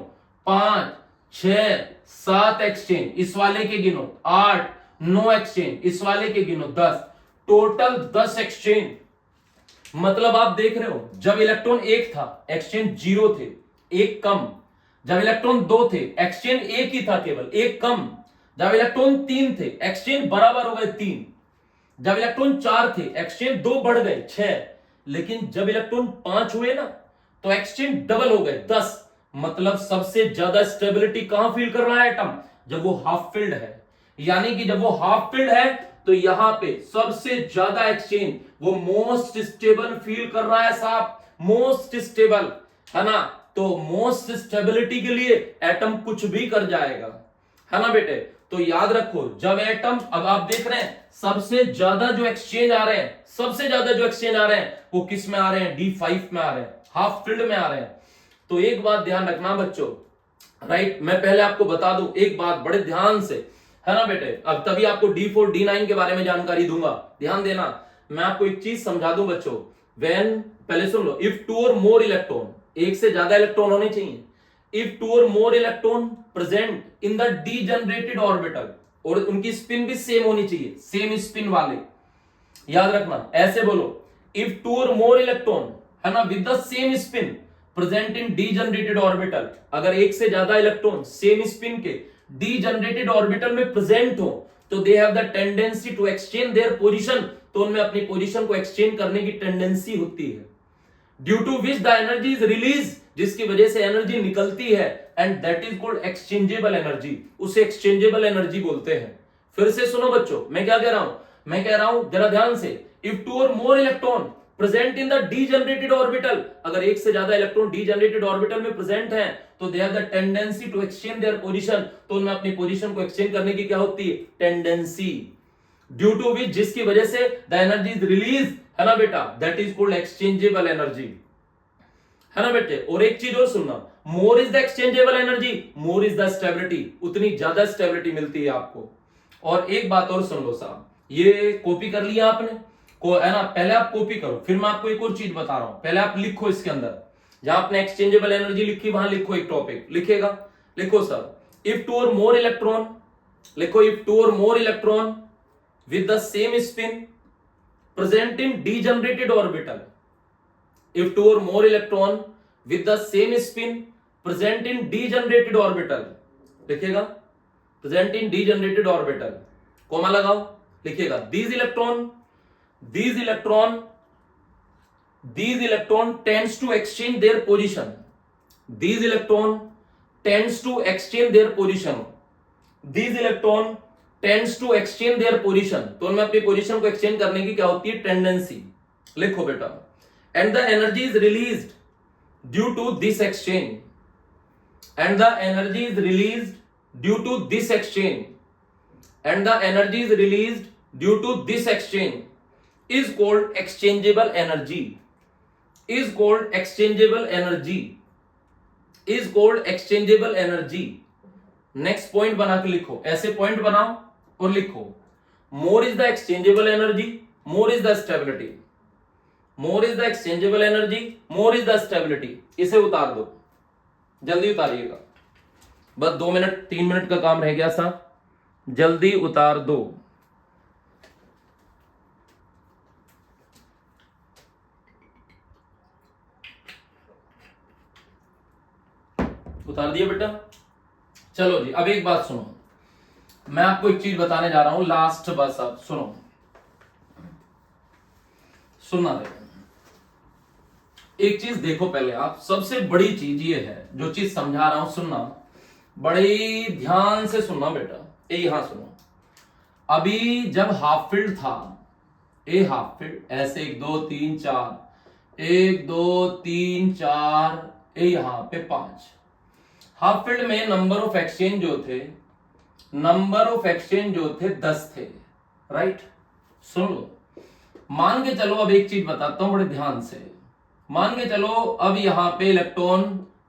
5 6 7 एक्सचेंज, इस वाले के गिनो 8 9 एक्सचेंज, इस वाले के गिनो 10, टोटल 10 एक्सचेंज। मतलब आप देख रहे हो, जब इलेक्ट्रॉन 1 था एक्सचेंज 0 थे, 1 कम। जब इलेक्ट्रॉन 2 थे एक्सचेंज 1 ही था, केवल 1 कम। जब इलेक्ट्रॉन 3 थे एक्सचेंज बराबर हो गए 3। जब इलेक्ट्रॉन 4 थे एक्सचेंज 2 बढ़ गए 6। लेकिन जब इलेक्ट्रॉन 5 हुए ना तो एक्सचेंज डबल हो गए 10। मतलब सबसे ज्यादा स्टेबिलिटी कहां फील कर रहा है एटम, जब वो हाफ फिल्ड है। यानी कि जब वो हाफ फिल्ड है तो यहां पे सबसे ज्यादा एक्सचेंज, वो मोस्ट स्टेबल फील कर रहा है साहब, मोस्ट स्टेबल, है ना। तो मोस्ट स्टेबिलिटी के लिए एटम कुछ भी कर जाएगा, है ना बेटे। तो याद रखो, जब एटम, अब आप देख रहे हैं सबसे ज्यादा जो एक्सचेंज आ रहे हैं, सबसे ज्यादा जो एक्सचेंज आ रहे हैं वो किस में आ रहे हैं, D5 में आ रहे हैं, हाफ फील्ड में आ रहे हैं। तो एक बात ध्यान रखना बच्चों, राइट, मैं पहले आपको बता दूं एक बात बड़े ध्यान से, है ना बेटे। अब तभी आपको D4 D9 के बारे में जानकारी दूंगा, ध्यान देना। मैं आपको एक चीज समझा दूं बच्चों, व्हेन, पहले सुन लो, इफ 2 और मोर इलेक्ट्रॉन, एक से ज्यादा इलेक्ट्रॉन होने चाहिए, इफ 2 और more electron present in the degenerated orbital, और उनकी स्पिन भी सेम होनी चाहिए, सेम स्पिन वाले, याद रखना, ऐसे बोलो, इफ 2 और मोर इलेक्ट्रॉन, है ना, with the same spin present in degenerated orbital, अगर एक से ज्यादा इलेक्ट्रॉन सेम स्पिन के डीजनरेटेड ऑर्बिटल में प्रेजेंट हो तो they have the tendency to exchange their position, तो उनमें अपनी पोजीशन को एक्सचेंज करने की टेंडेंसी होती है, due to which the energy is release, जिसकी वजह से एनर्जी निकलती है, and that is called exchangeable energy, उसे एक्सचेंजेबल एनर्जी बोलते हैं। फिर से सुनो बच्चों, मैं क्या कह रहा हूं, मैं कह रहा हूं जरा ध्यान से, इफ 2 और more electron present in the degenerated orbital, अगर एक से ज्यादा इलेक्ट्रॉन डीजनरेटेड ऑर्बिटल में प्रेजेंट हैं तो they have the tendency to exchange their position, तो उनमें अपनी पोजीशन को एक्सचेंज करने की क्या होती है, टेंडेंसी, ड्यू टू विच, जिसकी वजह से द एनर्जी इज रिलीज, है ना बेटा, that is called exchangeable energy, है ना बेटे। और एक चीज और सुनना, more is the exchangeable energy, more is the stability, उतनी ज्यादा स्टेबिलिटी मिलती है आपको। और एक बात और सुन लो साहब, ये कॉपी कर लिया आपने को, है ना, पहले आप कॉपी करो, फिर मैं आपको एक और चीज बता रहा हूं, पहले आप लिखो इसके अंदर, जहां आपने एक्सचेंजेबल एनर्जी लिखी वहां लिखो एक टॉपिक, लिखेगा, लिखो सर, इफ 2 और मोर इलेक्ट्रॉन, लिखो, इफ 2 और more electron with the same spin present in degenerated orbital, if 2 or more electron with the same spin present in degenerated orbital, लिखिएगा present in degenerated orbital, comma लगाओ, लिखिएगा these electron tends to exchange their position, these electron tends to exchange their position, these electron tends to exchange their position, तो उनमें अपनी position को exchange करने की क्या होती है, टेंडेंसी, लिखो बेटा, and the energy is released due to this exchange, and the energy is released due to this exchange, and the energy is released due to this exchange is called exchangeable energy, is called exchangeable energy, is called exchangeable energy. Next point बना के लिखो, ऐसे point बनाओ और लिखो, more is the exchangeable energy, more is the stability, more is the exchangeable energy, more is the stability. इसे उतार दो, जल्दी उतारिएगा, बस 2 मिनट 3 मिनट का काम रह गया था, जल्दी उतार दो. उतार दिया बेटा. चलो जी, अब एक बात सुनो, मैं आपको एक चीज बताने जा रहा हूं, लास्ट बस, अब सुनो, सुनना देखो, एक चीज देखो पहले आप, सबसे बड़ी चीज ये है, जो चीज समझा रहा हूं सुनना, बड़ी ध्यान से सुनना बेटा. ये यहां सुनो, अभी जब हाफ फील्ड था, ए हाफ फील्ड ऐसे 1 2 3 4, 1 2 3 4, ए यहां पे 5, हाफ फील्ड में नंबर ऑफ एक्सचेंज जो थे, नंबर ऑफ एक्सचेंज जो थे 10 थे, राइट. सुन लो, मान के चलो, अब एक चीज बताता हूं बड़े ध्यान से, मान के चलो अब यहां पे इलेक्ट्रॉन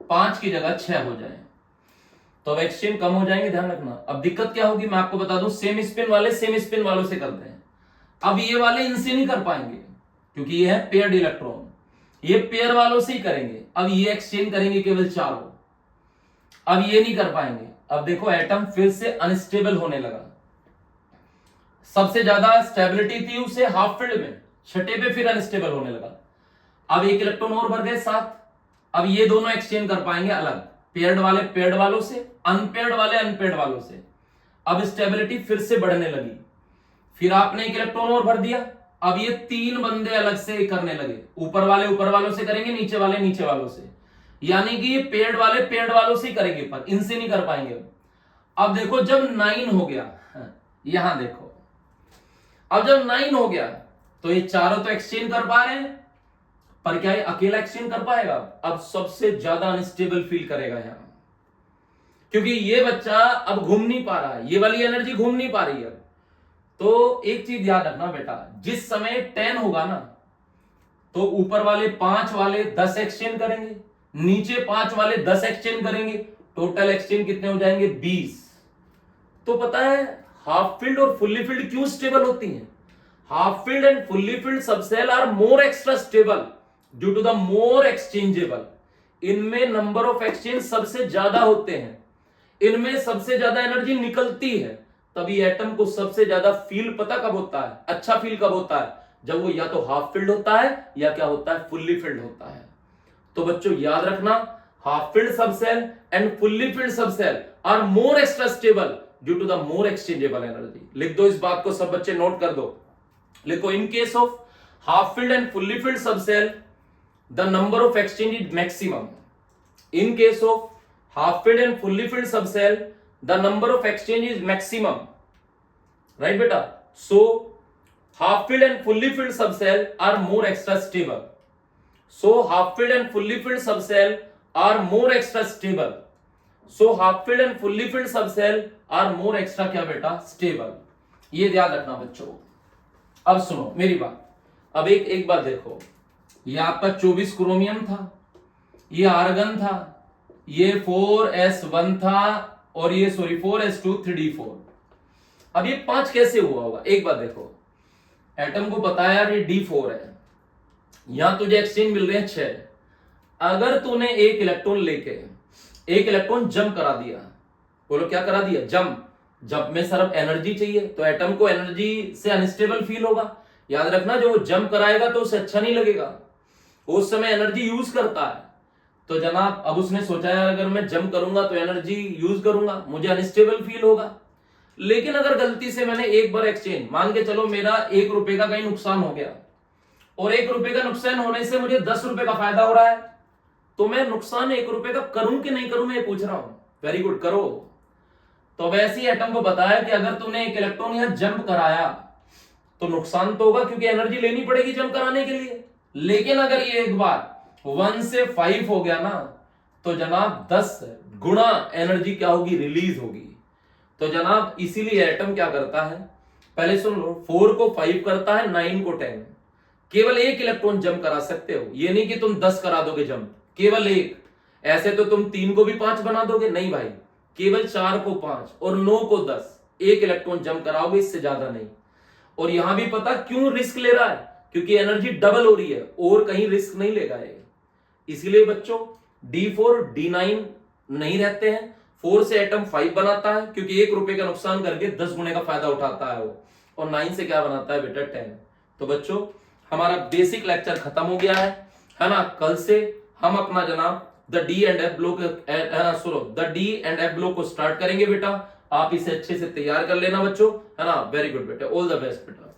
5 की जगह 6 हो जाए, तो अब एक्सचेंज कम हो जाएंगे, ध्यान रखना. अब दिक्कत क्या होगी मैं आपको बता दूं, सेम स्पिन वाले सेम स्पिन वालों से करते हैं, अब ये वाले इनसे नहीं कर पाएंगे क्योंकि ये है पेयर्ड इलेक्ट्रॉन, ये पेयर वालों से ही करेंगे. अब ये एक्सचेंज करेंगे केवल 4, अब ये नहीं कर पाएंगे. अब देखो एटम फिर से अनस्टेबल होने लगा, सबसे ज्यादा स्टेबिलिटी थी उसे हाफ फील्ड में, छठे पे फिर अनस्टेबल होने लगा. अब एक इलेक्ट्रॉन और भर गए 7, अब ये दोनों एक्सचेंज कर पाएंगे अलग, पेयर्ड वाले पेयर्ड वालों से, अनपेयर्ड वाले अनपेयर्ड वालों से. अब स्टेबिलिटी फिर से बढ़ने लगी, फिर आपने एक इलेक्ट्रॉन और भर दिया, अब ये 3 बंदे अलग से करने लगे, ऊपर वाले ऊपर वालों से करेंगे, नीचे वाले नीचे वालों से, यानी कि ये पेयर्ड वाले पेयर्ड वालों से ही करेंगे, पर इनसे नहीं कर पाएंगे. अब देखो जब 9 हो गया, यहां देखो, अब जब 9 हो गया तो ये चारों तो एक्सचेंज कर पा रहे हैं, पर क्या ये अकेला एक्सचेंज कर पाएगा? अब सबसे ज्यादा अनस्टेबल फील करेगा यहां, क्योंकि ये बच्चा अब घूम नहीं पा रहा है, ये वाली एनर्जी घूम नहीं पा रही है. तो एक चीज याद रखना बेटा, जिस समय 10 होगा ना, तो ऊपर वाले 5 वाले 10 एक्सचेंज करेंगे, नीचे 5 वाले 10 एक्सचेंज करेंगे, टोटल एक्सचेंज कितने हो जाएंगे? 20. तो पता है हाफ फील्ड और फुल्ली फील्ड क्यों स्टेबल होती हैं? Half filled and fully filled subshell are more extra stable due to the more exchangeable. इनमें नंबर ऑफ एक्सचेंज सबसे ज्यादा होते हैं, इनमें सबसे ज्यादा एनर्जी निकलती है, तभी एटम को सबसे ज्यादा फील पता कब होता है, अच्छा फील कब होता है? जब वो या तो हाफ फील्ड होता है या क्या होता है, फुल्ली फील्ड होता है. तो बच्चों याद रखना, half filled subshell and fully filled subshell are more extra stable due to the more exchangeable energy. लिख दो इस बात को, सब बच्चे नोट कर दो, लिखो, in case of half filled and fully filled subshell the number of exchange is maximum. In case of half filled and fully filled subcell the number of exchange is maximum, right beta? So half filled and fully filled subcell are more extra stable, so half filled and fully filled subcell are more extra stable, so half filled and fully filled subcell are more extra क्या बेटा, stable. ये ध्यान रखना बच्चों. अब सुनो मेरी बात, अब एक बात देखो, ये आपका 24 क्रोमियम था, ये आर्गन था, ये 4s1 था, और ये 4s2 3d4. अब ये 5 कैसे हुआ होगा? एक बात देखो, एटम को पता है यार ये d4 है, यहां तुझे एक्सचेंज मिल रहे हैं 6. अगर तूने एक इलेक्ट्रॉन लेके एक इलेक्ट्रॉन जंप करा दिया, बोलो क्या करा दिया? जंप. जंप में सिर्फ एनर्जी चाहिए, तो एटम को एनर्जी से अनस्टेबल फील होगा. याद रखना, जो वो जंप कराएगा तो उसे अच्छा नहीं लगेगा, उस समय एनर्जी यूज करता है. तो जनाब अब उसने सोचा यार अगर मैं जंप करूंगा तो एनर्जी यूज करूंगा, मुझे अनस्टेबल फील होगा। लेकिन अगर गलती से मैंने एक बार एक्सचेंज, मान के चलो मेरा 1 रुपए का कहीं नुकसान हो गया और 1 रुपए का नुकसान होने से मुझे 10 रुपए का फायदा हो रहा है, तो मैं नुकसान 1 रुपए का करूं कि नहीं करूं, मैं ये पूछ रहा हूं। वेरी गुड, करो। तो वैसे ही एटम को बताया कि अगर तूने एक इलेक्ट्रॉन यहां जंप कराया तो नुकसान तो होगा क्योंकि एनर्जी लेनी पड़ेगी जंप कराने के लिए। लेकिन अगर ये एक बार 1 से 5 हो गया ना, तो जनाब 10 गुना एनर्जी क्या होगी, रिलीज होगी। तो जनाब इसीलिए एटम क्या करता है, पहले सुन लो, 4 को 5 करता है, 9 को 10। केवल एक इलेक्ट्रॉन जंप करा सकते हो, ये नहीं कि तुम 10 करा दोगे जंप, केवल एक। ऐसे तो तुम 3 को भी 5 बना दोगे, नहीं भाई, केवल 4 को 5 और 9 को 10, एक इलेक्ट्रॉन जंप कराओगे, इससे ज्यादा नहीं। और यहां भी पता क्यों रिस्क ले रहा है, क्योंकि एनर्जी डबल हो रही है और कहीं रिस्क नहीं लेगा ये। इसीलिए बच्चों D4 D9 नहीं रहते हैं, 4 से एटम 5 बनाता है क्योंकि 1 रुपए का नुकसान करके 10 गुने का फायदा उठाता है वो, और 9 से क्या बनाता है बेटा, 10। तो बच्चों हमारा बेसिक लेक्चर खत्म हो गया है ना। कल से हम अपना जनाब the D and F block the D and F block को स्टार्ट करेंगे बेटा। आप इसे अच्छे से तैयार कर लेना बच्चों, है ना। वेरी गुड बेटा, ऑल द बेस्ट बेटा।